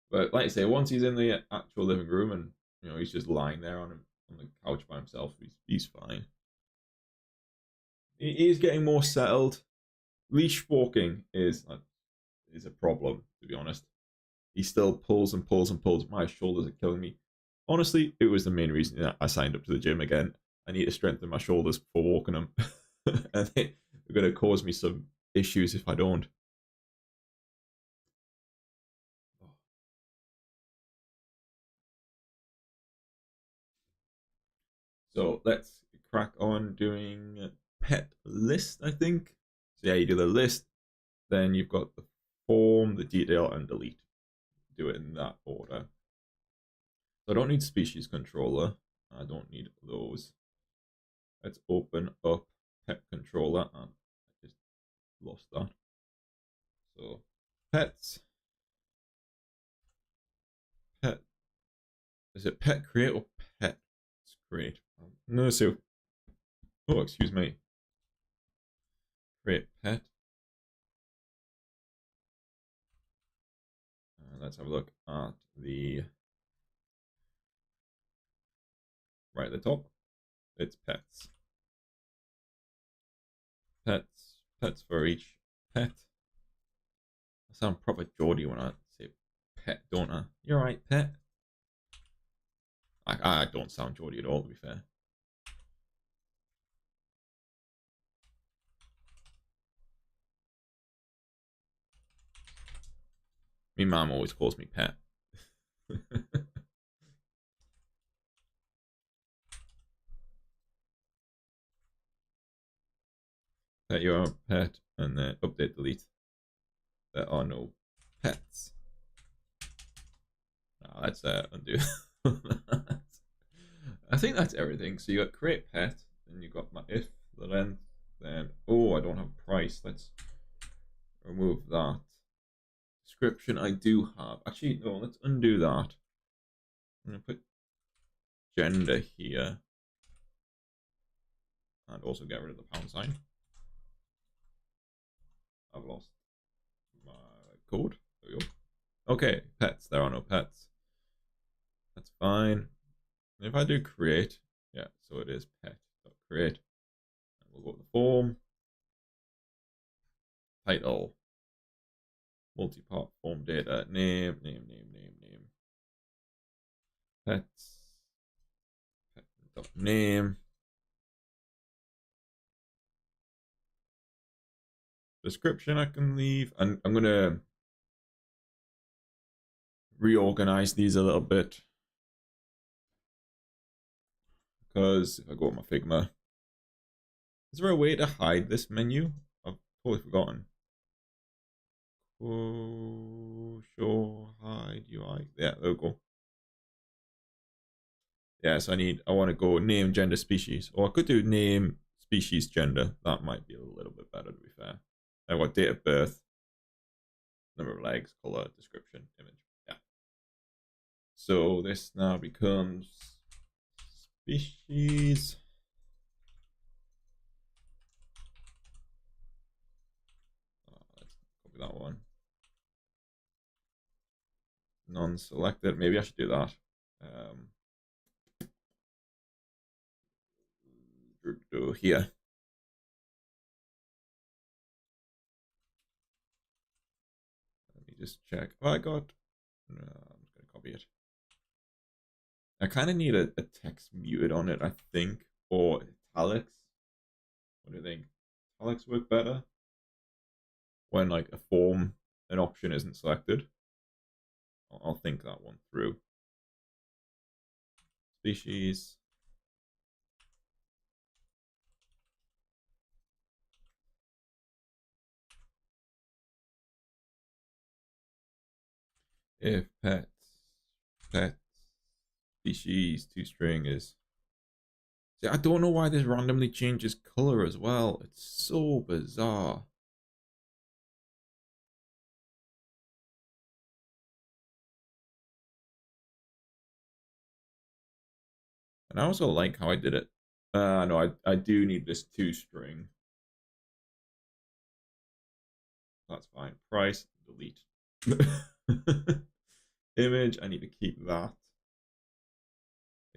But like I say, once he's in the actual living room and he's just lying there on the couch by himself, he's fine. He is getting more settled. Leash walking is a problem, to be honest. He still pulls and pulls and pulls. My shoulders are killing me. Honestly, it was the main reason that I signed up to the gym again. I need to strengthen my shoulders before walking them. And they're going to cause me some issues if I don't. So let's crack on doing pet list, I think. So yeah, you do the list, then you've got the form, the detail, and delete. Do it in that order. So I don't need species controller. I don't need those. Let's open up pet controller. And I just lost that. So pets. Pet. Is it pet create or pet create? No, so. Oh, excuse me. Create pet. Let's have a look at the right at the top. It's pets. Pets for each pet. I sound proper Geordie when I say pet, don't I? You're right, pet. I don't sound Geordie at all, to be fair. My mum always calls me pet. Pet your pet and then update delete. There are no pets. Oh, let's undo. I think that's everything. So you got create pet, then you got my if, the length, then I don't have price. Let's remove that. Description I do have. Actually, no, let's undo that. I'm gonna put gender here. And also get rid of the pound sign. I've lost my code. There we go. Okay, pets. There are no pets. That's fine. And if I do create, yeah, so it is pet.create. And we'll go to the form. Title. Multi-part form data. Name. Pets. Pet.name. Description I can leave. And I'm going to reorganize these a little bit. Because if I go to my Figma, is there a way to hide this menu? I've totally forgotten. Oh, show hide UI. Yeah, there we go. Yeah, so I want to go name, gender, species. Or I could do name, species, gender. That might be a little bit better, to be fair. I want date of birth, number of legs, color, description, image. Yeah. So this now becomes species. Let's copy that one. Non-selected. Maybe I should do that. Do here. just check. Oh, I got. No, I'm just gonna copy it. I kind of need a text muted on it, I think, or italics. What do you think? Italics work better when like an option isn't selected. I'll think that one through. Species. If pets, species, toString is. See, I don't know why this randomly changes color as well. It's so bizarre. And I also like how I did it. No, I do need this toString. That's fine. Price, delete. Image, I need to keep that.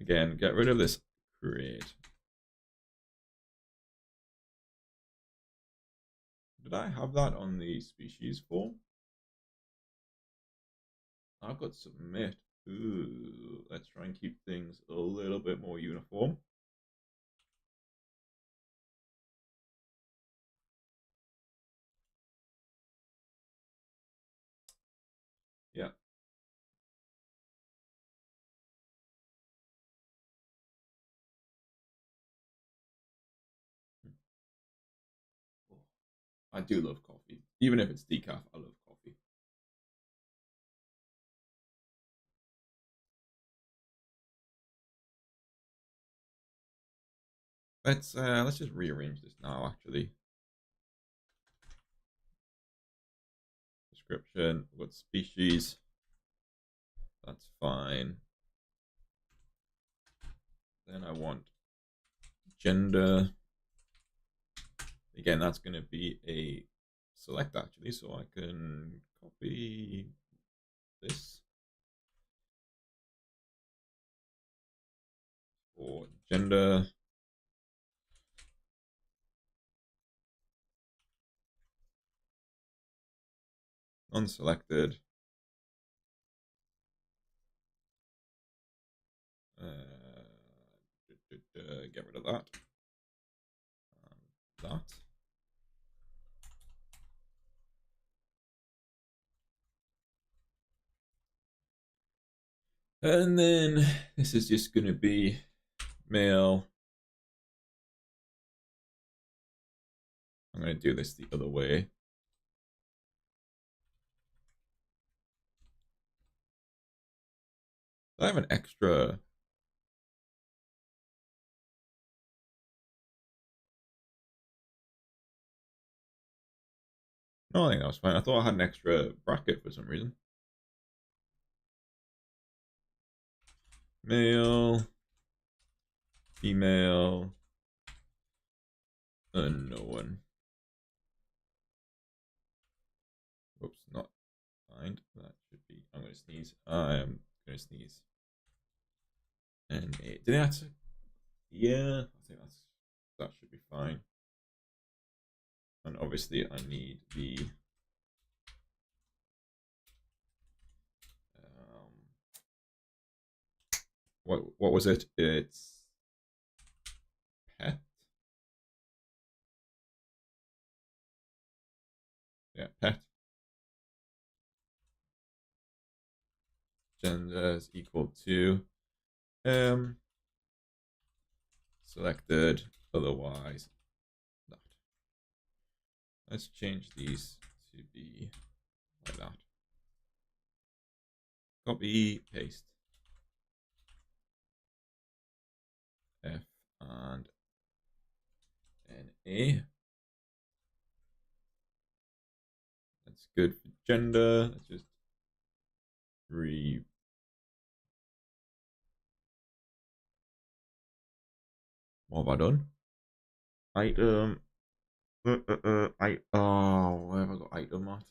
Again, get rid of this create. Did I have that on the species form? I've got submit. Ooh, let's try and keep things a little bit more uniform. Yeah. I do love coffee. Even if it's decaf, I love coffee. Let's just rearrange this now actually. Description, what species? That's fine. Then I want gender. Again, that's going to be a select actually, so I can copy this for gender. Unselected. Get rid of that. That. And then this is just going to be male. I'm going to do this the other way. I have an extra. No, I think that was fine. I thought I had an extra bracket for some reason. Male, female, unknown. Whoops, not find. That should be. I'm going to sneeze. I'm going to sneeze. And did I answer? Yeah, I think that should be fine. And obviously, I need the what was it? It's pet. Yeah, pet. Gender is equal to selected, otherwise not. Let's change these to be like that. Copy, paste. F and NA. That's good for gender. Let's just what have I done? Item. Where have I got item at?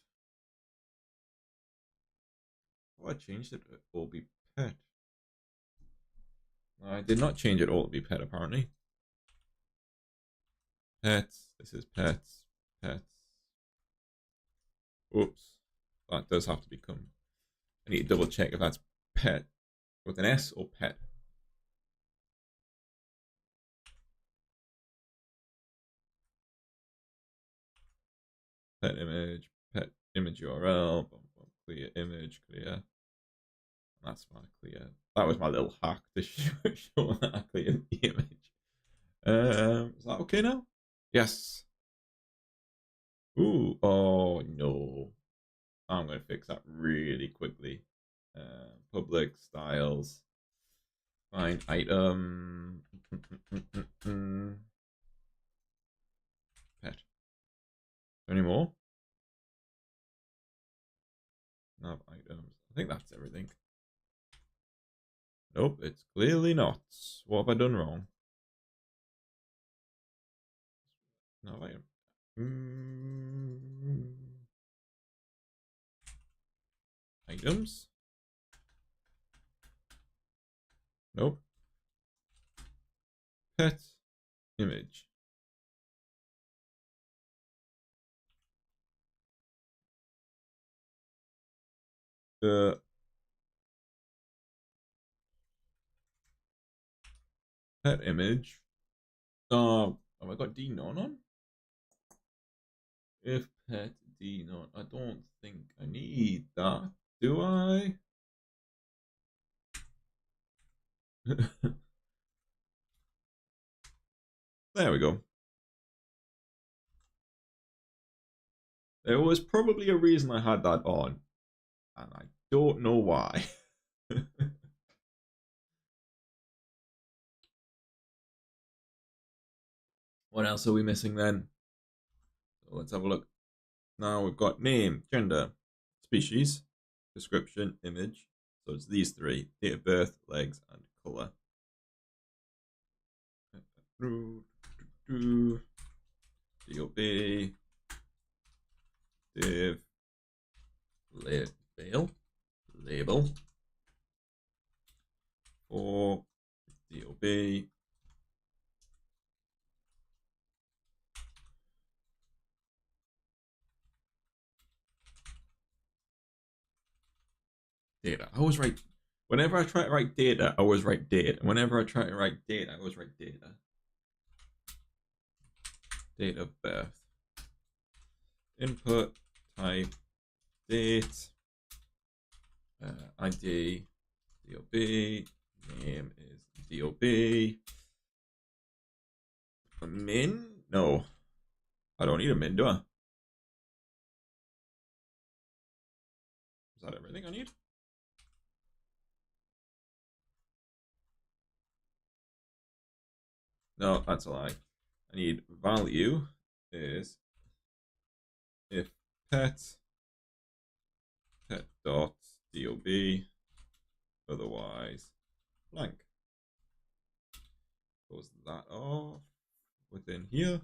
Oh, I changed it to all be pet. I did not change it all to be pet apparently. Pets. This is pets. Pets. Oops. That does have to become. I need to double check if that's pet with an S or pet. Pet image URL, clear image, clear. That's my clear. That was my little hack to show that I cleared the image. Is that okay now? Yes. Ooh, oh no. I'm going to fix that really quickly. Public styles. Find item. Pet. Any more? Nav items. I think that's everything. Nope, it's clearly not. What have I done wrong? Nav item. Items? Nope. Pet image. Pet image. Have I got D none on? If pet D none, I don't think I need that. Do I? There we go. There was probably a reason I had that on, and I don't know why. What else are we missing then? So let's have a look. Now we've got name, gender, species, description, image. So it's these three: date of birth, legs, and color. DOB, div, label, for DOB, data. I always write, whenever I try to write data, I always write date. And whenever I try to write data, I always write data. Date of birth. Input, type, date, ID, DOB, name is DOB. A min? No. I don't need a min, do I? Is that everything I need? No, that's a lie. I need value is if pet dot dob, otherwise blank. Close that off within here.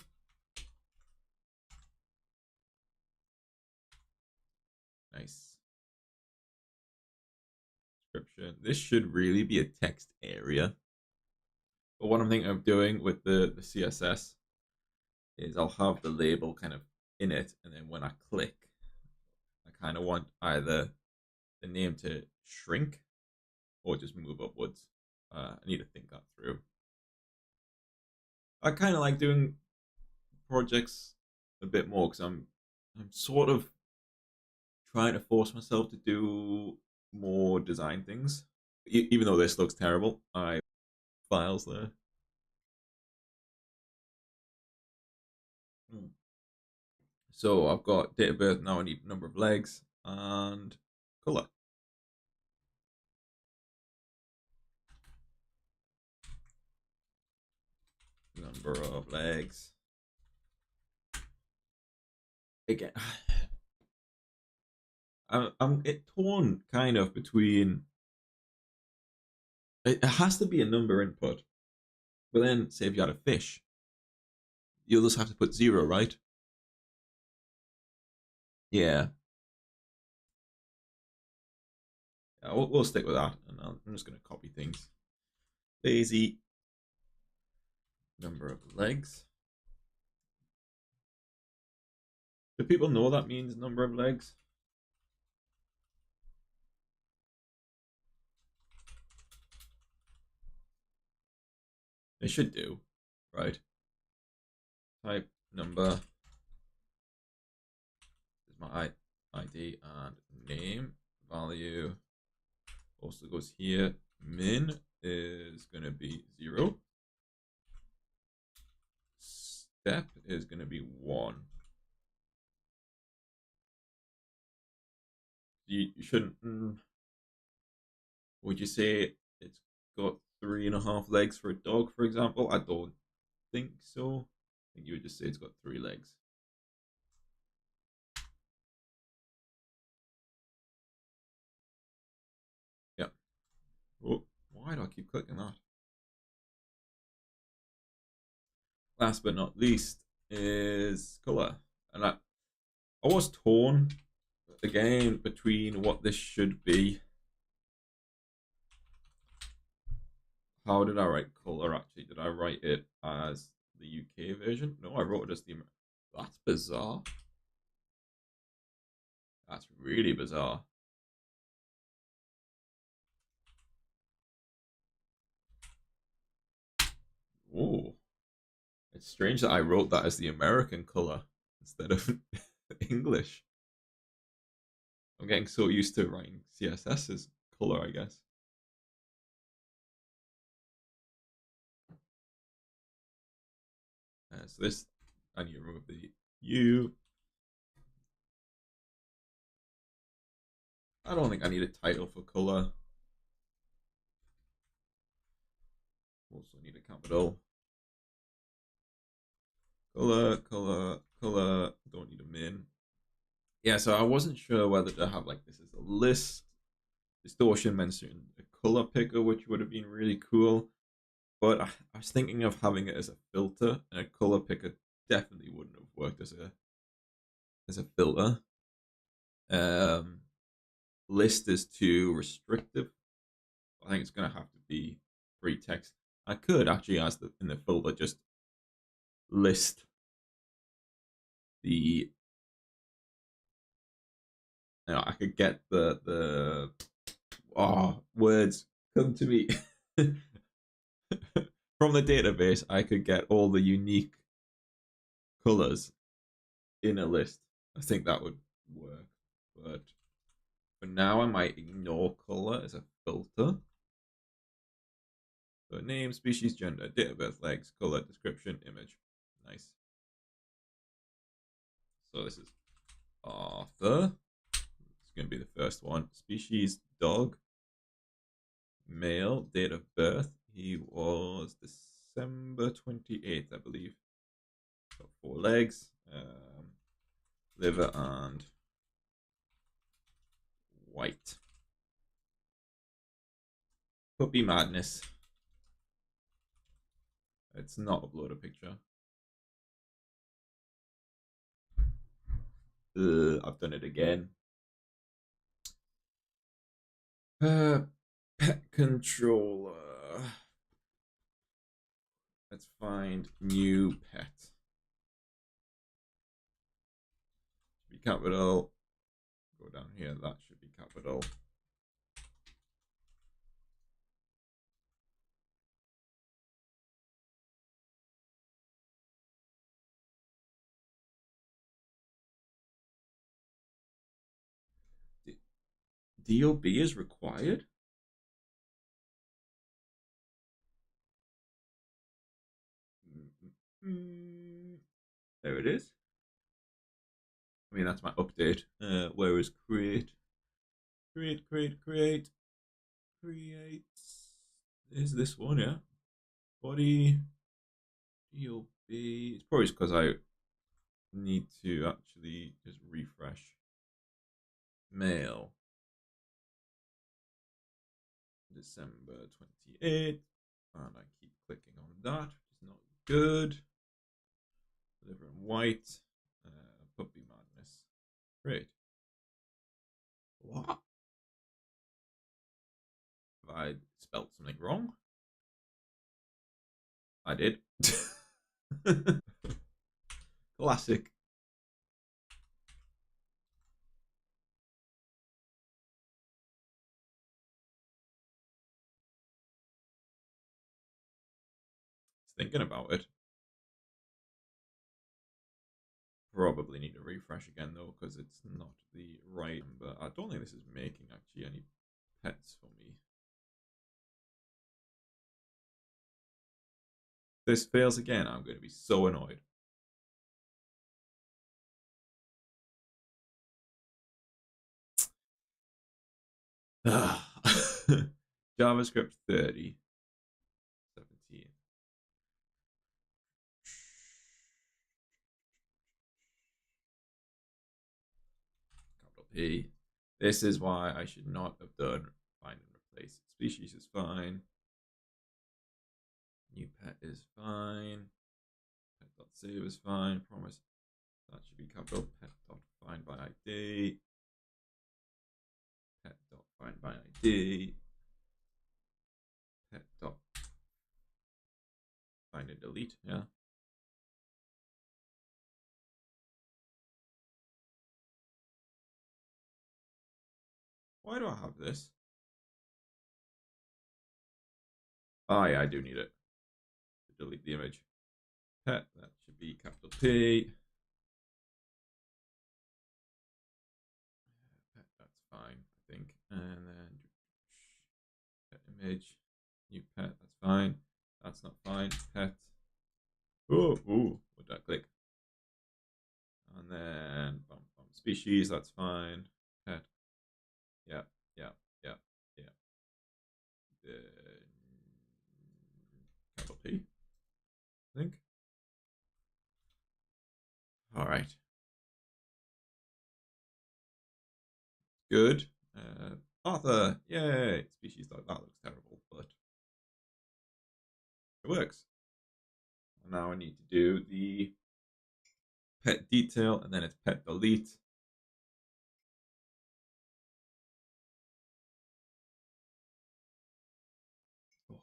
Nice. Description. This should really be a text area. But what I'm thinking of doing with the CSS is I'll have the label kind of in it, and then when I click, I kind of want either the name to shrink or just move upwards. I need to think that through. I kind of like doing projects a bit more because I'm sort of trying to force myself to do more design things. Even though this looks terrible, I files there. So I've got date of birth now. I need number of legs and color. Number of legs. Again, I'm torn kind of between. It has to be a number input, but then say if you had a fish, you'll just have to put 0, right? Yeah. Yeah, we'll stick with that, and I'm just gonna copy things. Daisy. Number of legs. Do people know that means number of legs? It should do, right? Type number is my ID and name. Value also goes here. Min is going to be 0. Step is going to be 1. You shouldn't. Would you say it's got 3.5 legs for a dog, for example? I don't think so. I think you would just say it's got 3 legs. Yeah. Oh, why do I keep clicking that? Last but not least is color. And I was torn again between what this should be. How did I write color actually? Did I write it as the UK version? No, I wrote it as the. That's bizarre. That's really bizarre. Oh, it's strange that I wrote that as the American color instead of English. I'm getting so used to writing CSS as color, I guess. So this, I need to remove the U. I don't think I need a title for color. Also need a capital. Color, color, color. Don't need a min. Yeah, so I wasn't sure whether to have like this as a list. Distortion mentioned a color picker, which would have been really cool. But I was thinking of having it as a filter, and a color picker definitely wouldn't have worked as a filter. Um, List is too restrictive. I think it's gonna have to be free text. I could actually, as in the filter, just list the. I could get the words come to me from the database. I could get all the unique colors in a list. I think that would work, but for now, I might ignore color as a filter. So name, species, gender, date of birth, legs, color, description, image. Nice. So this is Arthur. It's going to be the first one. Species, dog. Male, date of birth. He was December 28th, I believe. Got 4 legs. Liver and white. Puppy madness. It's not upload a picture. I've done it again. Pet controller. Let's find new pet. Should be capital. Go down here. That should be capital. DOB is required. There it is. I mean, that's my update. Where is create? Create. Is this one, yeah? Body. DOB. It's probably because I need to actually just refresh. Mail. December 28th. And I keep clicking on that, which is not good. Liver and white. Puppy madness. Great. What? Have I spelled something wrong? I did. Classic. thinking about it. Probably need to refresh again though, because it's not the right. But I don't think this is making actually any pets for me. If this fails again, I'm going to be so annoyed. JavaScript 30. 17. Capital P. This is why I should not have done find and replace. Species is fine. New pet is fine. Pet.save is fine. Promise. That should be capital pet.find by ID. Pet.find by ID. Pet.find and delete. Yeah. Why do I have this? Oh yeah, I do need it to delete the image. Pet, that should be capital P. Pet, that's fine, I think. And then pet image, new pet, that's fine. That's not fine. Pet. Oh, ooh, what did I click? And then species, that's fine. Pet. Yeah, yeah, yeah, yeah. Capital P, I think. All right. Good. Arthur, yay! Species like that looks terrible, but it works. And now I need to do the pet detail, and then it's pet delete. Oh.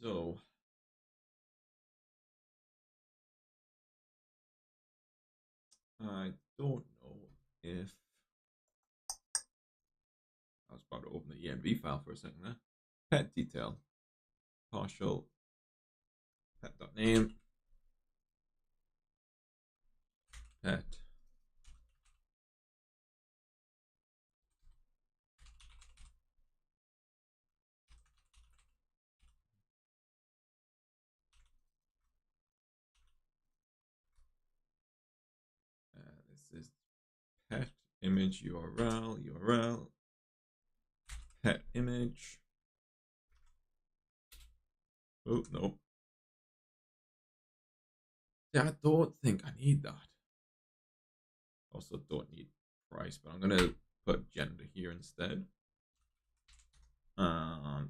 So I don't know if I was about to open the env file for a second there. Pet detail, partial pet.name, pet. This is pet image URL, pet image. Oh, no. Yeah, I don't think I need that. Also don't need price, but I'm going to put gender here instead. And I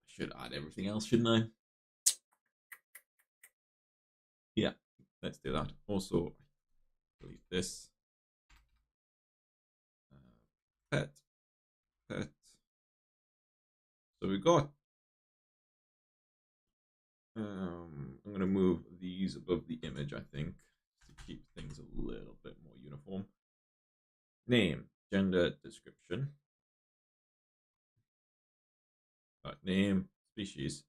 should add everything else, shouldn't I? Yeah, let's do that. Also, delete this. Pet. So we got. I'm going to move these above the image, I think, to keep things a little bit more uniform. Name, gender, description. Name, species,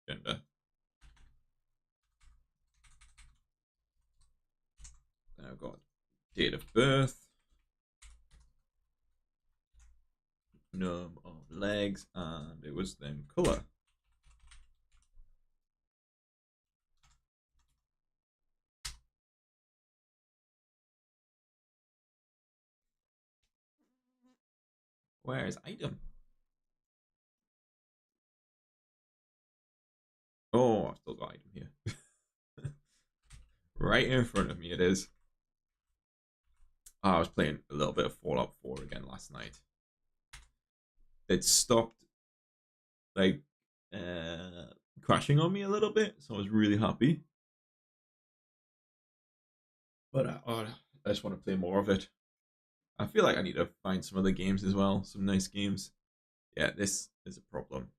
gender. Then I've got date of birth, num of legs, and it was then color. Where is item? Oh, I've still got item here. Right in front of me it is. I was playing a little bit of Fallout 4 again last night. It stopped like crashing on me a little bit, so I was really happy. But I just want to play more of it. I feel like I need to find some other games as well, some nice games. Yeah, this is a problem.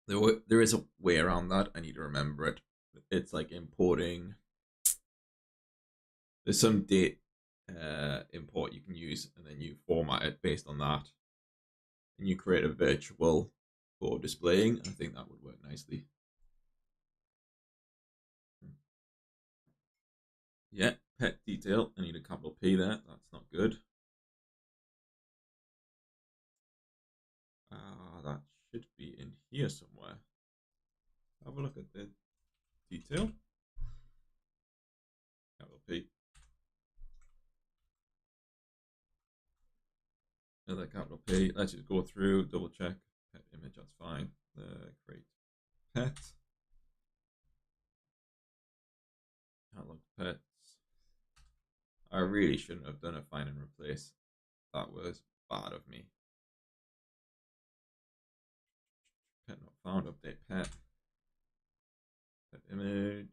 There is a way around that. I need to remember it. It's like importing There's some date import you can use, and then you format it based on that, and you create a virtual for displaying. I think that would work nicely. Yeah, pet detail. I need a capital P there. That's not good. That should be in here somewhere. Have a look at the detail. Capital P. Another capital P. Let's just go through, double check. Pet image, that's fine. Create pet. Catalog pets. I really shouldn't have done a find and replace. That was bad of me. Pet not found, update pet. Pet image.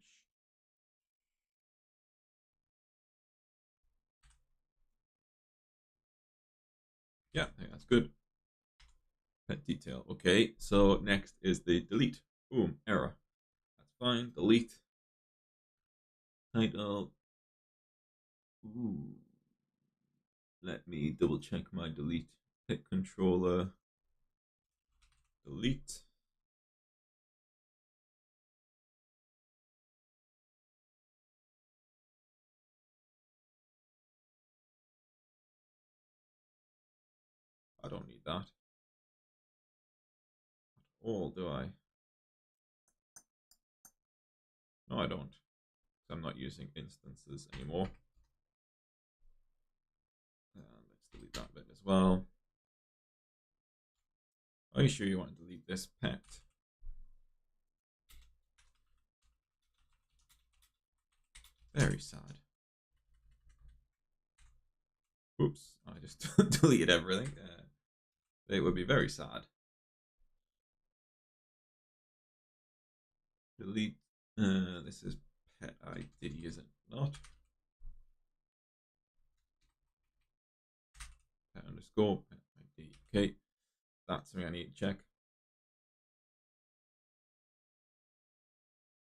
Yeah, I think that's good. Pet detail. Okay, so next is the delete. Boom, error. That's fine. Delete. Title. Ooh. Let me double check my delete. Pet controller. Delete. I don't need that at all, do I? No, I don't. I'm not using instances anymore. Let's delete that bit as well. Are you sure you want to delete this pet? Very sad. Oops, I just deleted everything. It would be very sad. Delete. This is pet ID, is it not? Pet underscore pet ID. Okay, that's something I need to check.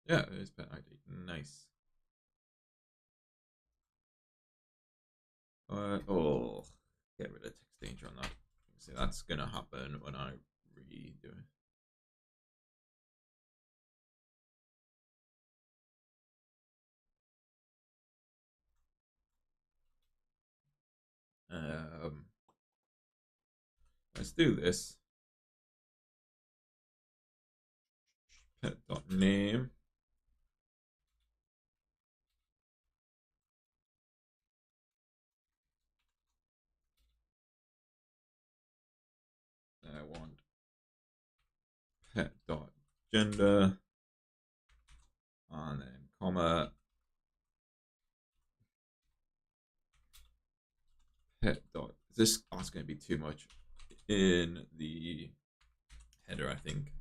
Yeah, it is pet ID. Nice. Oh, get rid of text danger on that. See, that's gonna happen when I redo it. Let's do this. Pet.name. I want pet.gender and then comma pet dot. This that's going to be too much in the header, I think.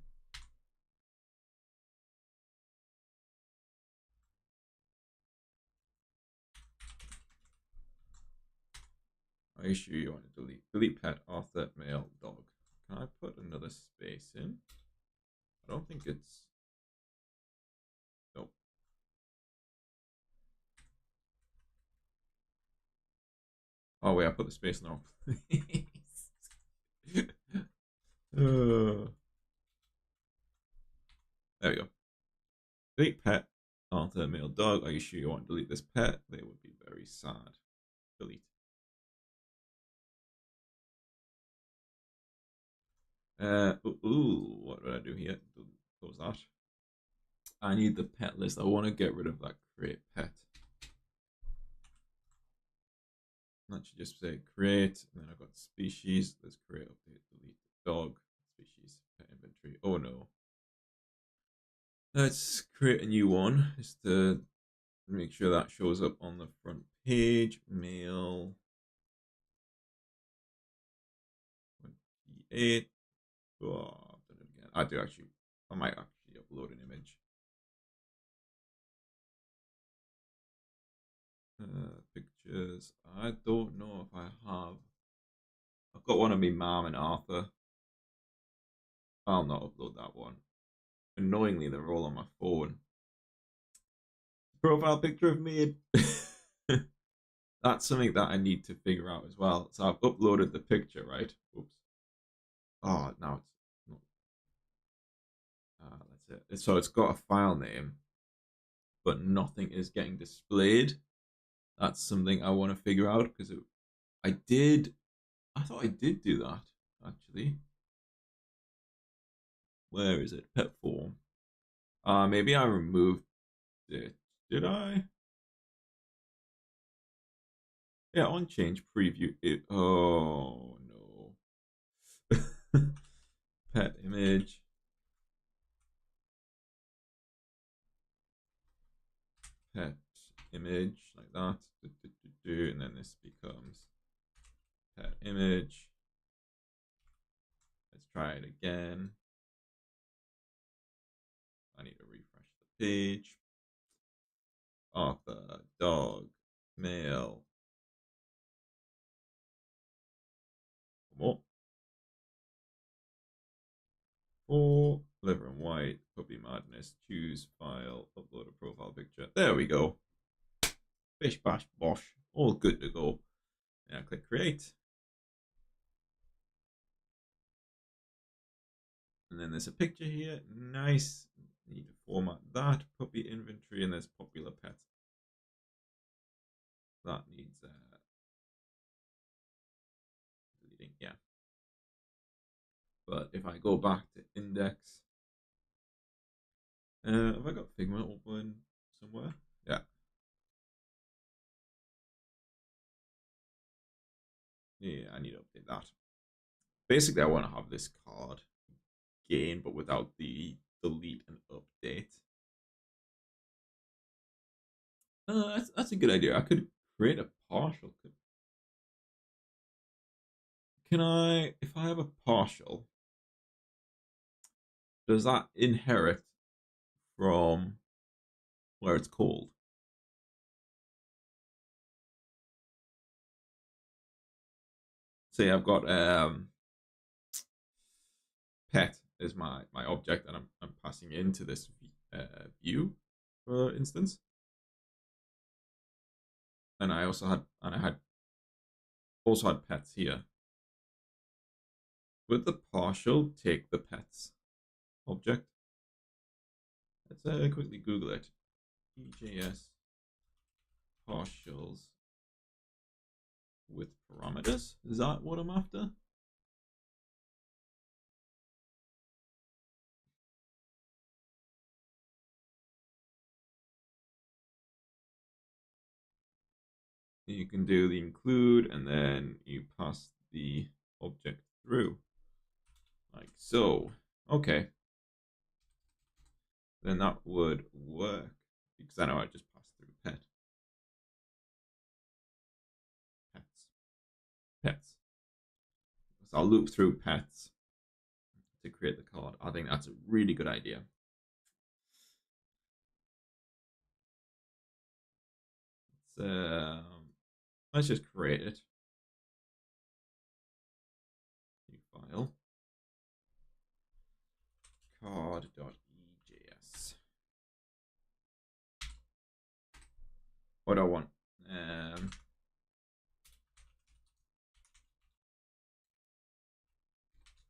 Are you sure you want to delete pet author male dog? Can I put another space in? I don't think it's. Nope. Oh wait, I put the space now. There we go. Delete pet author male dog. Are you sure you want to delete this pet? They would be very sad. Delete. Ooh, what did I do here? Close that. I need the pet list. I want to get rid of that create pet. That should just say create, and then I've got species. Let's create, update, delete dog, species, pet inventory. Oh no. Let's create a new one just to make sure that shows up on the front page. Male 28. Oh, I've done it again. I might actually upload an image. Pictures. I don't know if I have. I've got one of me, Mom and Arthur. I'll not upload that one. Annoyingly, they're all on my phone. Profile picture of me. That's something that I need to figure out as well. So I've uploaded the picture, right? Oops. Oh, now it's not. That's it. So it's got a file name, but nothing is getting displayed. That's something I want to figure out because I did. I thought I did do that actually. Where is it? Pet form. Maybe I removed it. Did I? Yeah, on change preview. It. Oh no. Pet image. Pet image like that. And then this becomes pet image. Let's try it again. I need to refresh the page. Author, dog, male. More. Four, liver and white, puppy madness, choose file, upload a profile picture. There we go. Bish bash bosh. All good to go. Now click create. And then there's a picture here. Nice. Need to format that. Puppy inventory, and there's popular pet. That needs deleting. Yeah. But if I go back to index, have I got Figma open somewhere? Yeah. Yeah, I need to update that. Basically, I want to have this card gain, but without the delete and update. That's a good idea. I could create a partial. Can I, if I have a partial, does that inherit from where it's called? Say I've got pet as my object, and I'm passing into this view, for instance. And I had also had pets here. Would the partial take the pets object? Let's quickly Google it. EJS partials with parameters. Is that what I'm after? You can do the include, and then you pass the object through like so. Okay, then that would work because I know I just passed through pets. So I'll loop through pets to create the card. I think that's a really good idea. Let's just create it. New file. Card.ejs. What do I want?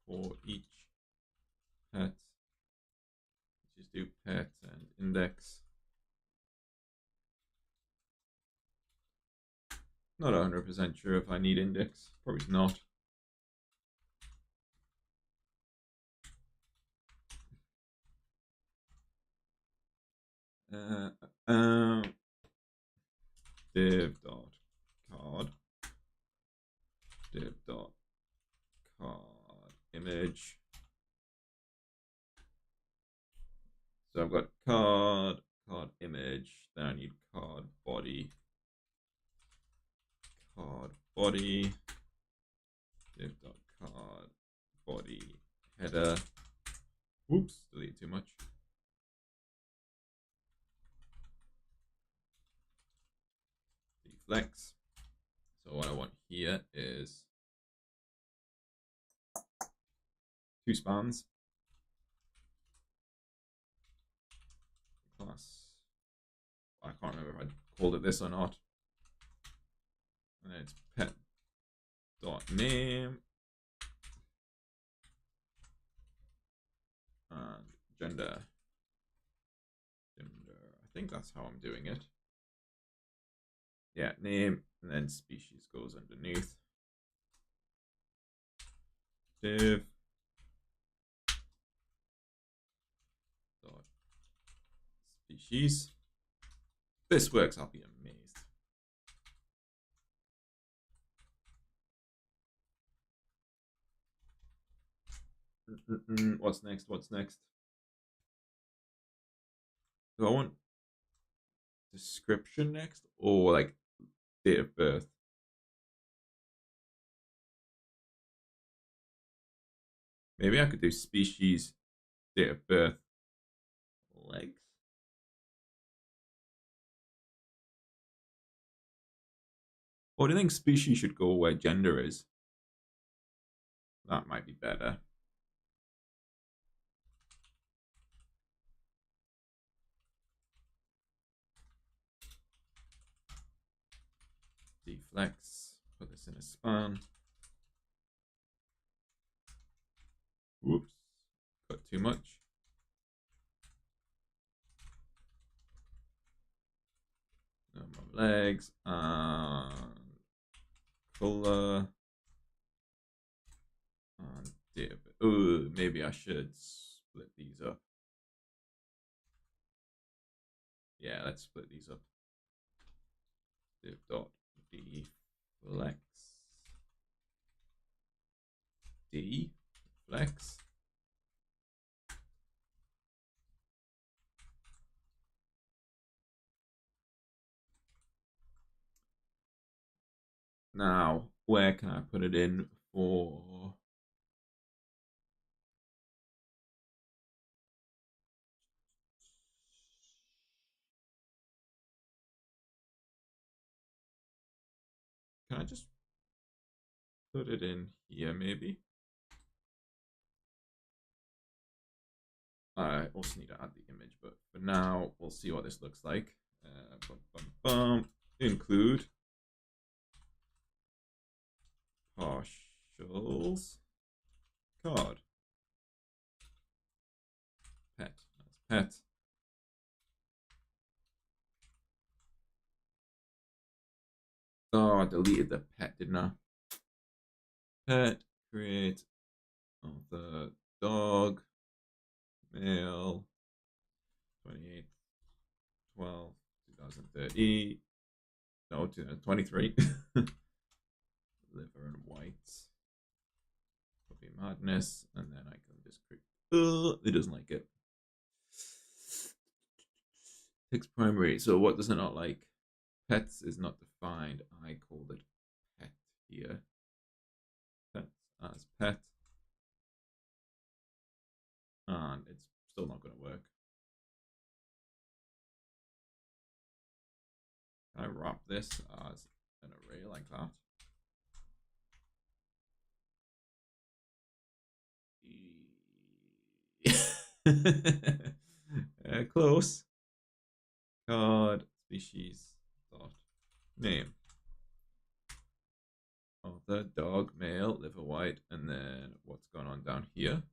For each pet, let's just do pet and index. Not 100% sure if I need index. Probably not. Div.card div.card image. So I've got card image, then I need card body div.card body header. Whoops, delete too much. Deflex. So what I want here is 2 spans. Class. I can't remember if I called it this or not. And it's pet dot name and gender. I think that's how I'm doing it. Yeah, name and then species goes underneath. Div dot species. This works, I'll be amazed. What's next? What's next? Do I want description next or like date of birth? Maybe I could do species, date of birth, legs. Or do you think species should go where gender is? That might be better. Deflex. Put this in a span. Whoops. Got too much. No more legs. And color. And dip. Oh, maybe I should split these up. Yeah, let's split these up. Div dot deflex. Deflex. Now, where can I put it in for? Can I just put it in here, maybe? I also need to add the image, but for now, we'll see what this looks like. Include partials card. Pet. That's pet. Oh, I deleted the pet, didn't I? Pet, create the dog, male, 28, 12, 2030. No, 2023. Liver and white. Puppy madness. And then I can just click. It doesn't like it. Text primary. So what does it not like? Pets is not defined. I called it pet here. Pets as pet. And it's still not going to work. Can I wrap this as an array like that? Close. Card species dot name. Author dog male liver white, and then what's going on down here?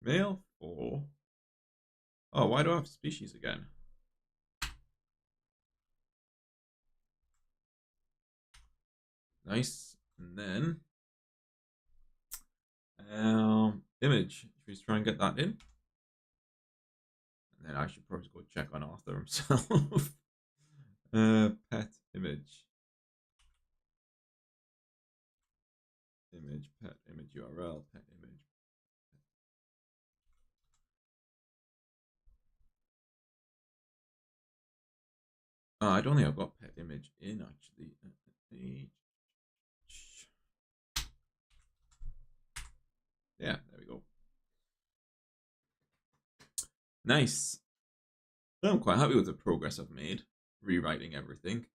Male 4. Oh, why do I have species again? Nice. And then image. Should we try and get that in? And then I should probably go check on Arthur himself. Pet image. Image, pet image URL, pet image. I don't think I've got pet image in actually. Yeah, there we go. Nice. I'm quite happy with the progress I've made, rewriting everything.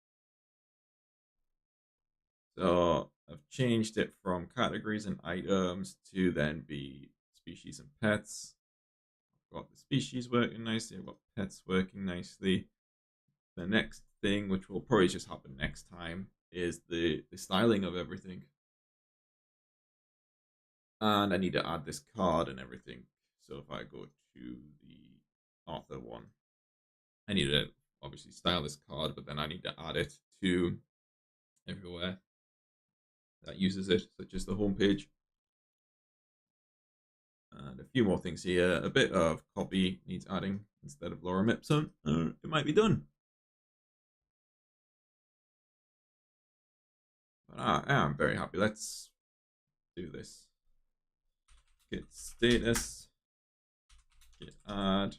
So I've changed it from categories and items to then be species and pets. I've got the species working nicely. I've got pets working nicely. The next thing, which will probably just happen next time, is the styling of everything. And I need to add this card and everything. So if I go to the author one, I need to obviously style this card, but then I need to add it to everywhere that uses it, such as the homepage. And a few more things here. A bit of copy needs adding instead of lorem ipsum. It might be done. But I am very happy. Let's do this. Git status, git add,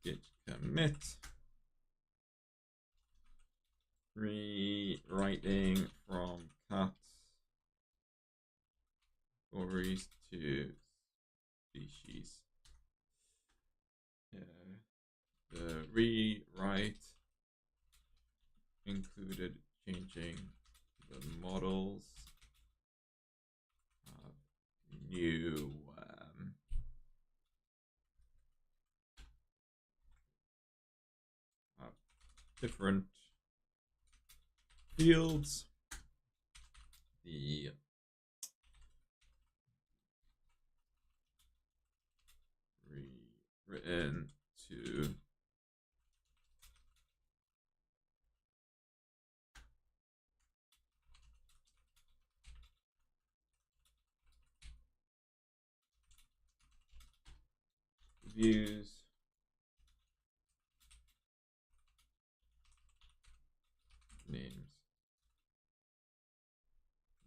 git commit, rewriting from cat stories to species. The rewrite included changing the models, new different fields, the rewritten to views, names.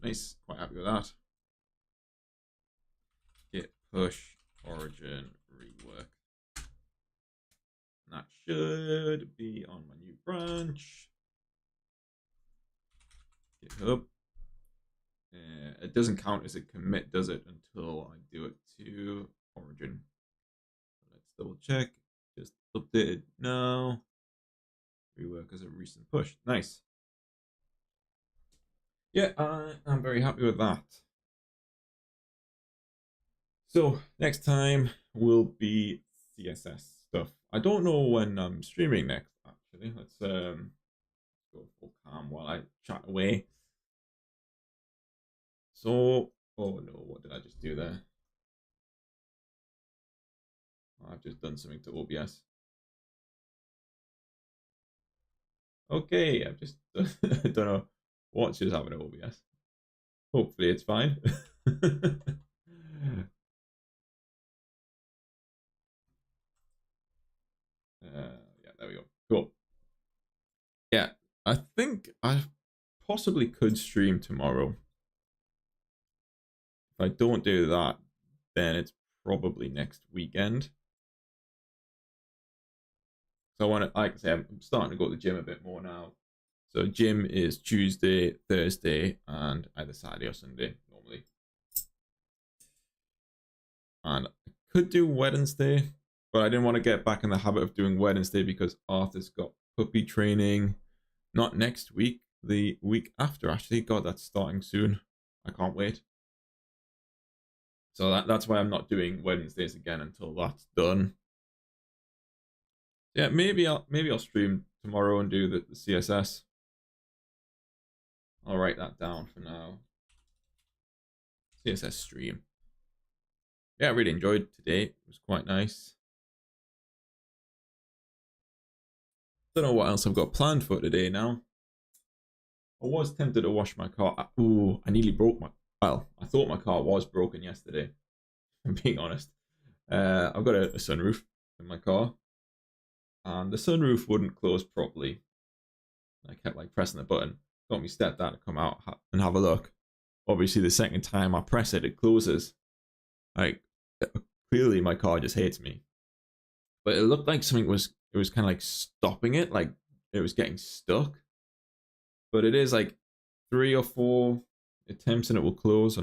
Nice, quite happy with that. Git push origin rework. And that should be on my new branch. GitHub. It doesn't count as a commit, does it, until I do it to origin. Let's double check. Just updated now. Rework as a recent push. Nice. Yeah, I'm very happy with that. So next time will be CSS stuff. I don't know when I'm streaming next, actually. Let's go full cam while I chat away. So, oh no, what did I just do there? I've just done something to OBS. Okay, I've just don't know what just happened to OBS. Hopefully it's fine. Yeah, there we go. Cool. Yeah, I think I possibly could stream tomorrow. If I don't do that, then it's probably next weekend. So I want to, like I say, I'm starting to go to the gym a bit more now. So gym is Tuesday, Thursday, and either Saturday or Sunday normally. And I could do Wednesday, but I didn't want to get back in the habit of doing Wednesday because Arthur's got puppy training. Not next week, the week after, actually. God, that's starting soon. I can't wait. So that's why I'm not doing Wednesdays again until that's done. Yeah, maybe I'll stream tomorrow and do the CSS. I'll write that down for now. CSS stream. Yeah, I really enjoyed today. It was quite nice. Don't know what else I've got planned for today now. I was tempted to wash my car. Ooh, I nearly broke my... Well, I thought my car was broken yesterday. I'm being honest. I've got a sunroof in my car. And the sunroof wouldn't close properly. I kept like pressing the button. Got me stepdad to come out and have a look. Obviously, the second time I press it, it closes. Like, clearly my car just hates me. But it looked like something was kind of like stopping it, like it was getting stuck. But it is like 3 or 4 attempts and it will close.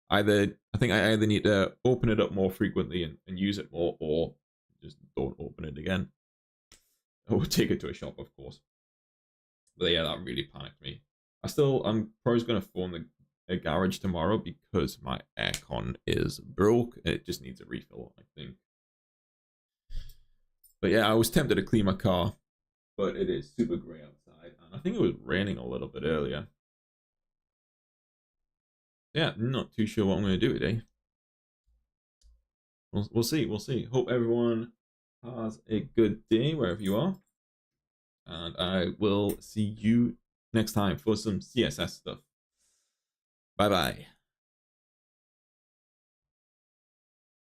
I think I either need to open it up more frequently and use it more, or just don't open it again. I will take it to a shop, of course. But yeah, that really panicked me. I'm probably going to phone a garage tomorrow because my aircon is broke. It just needs a refill, I think. But yeah, I was tempted to clean my car, but it is super grey outside, and I think it was raining a little bit earlier. Yeah, not too sure what I'm going to do today. We'll see. We'll see. Hope everyone has a good day wherever you are, and I will see you next time for some CSS stuff. Bye bye.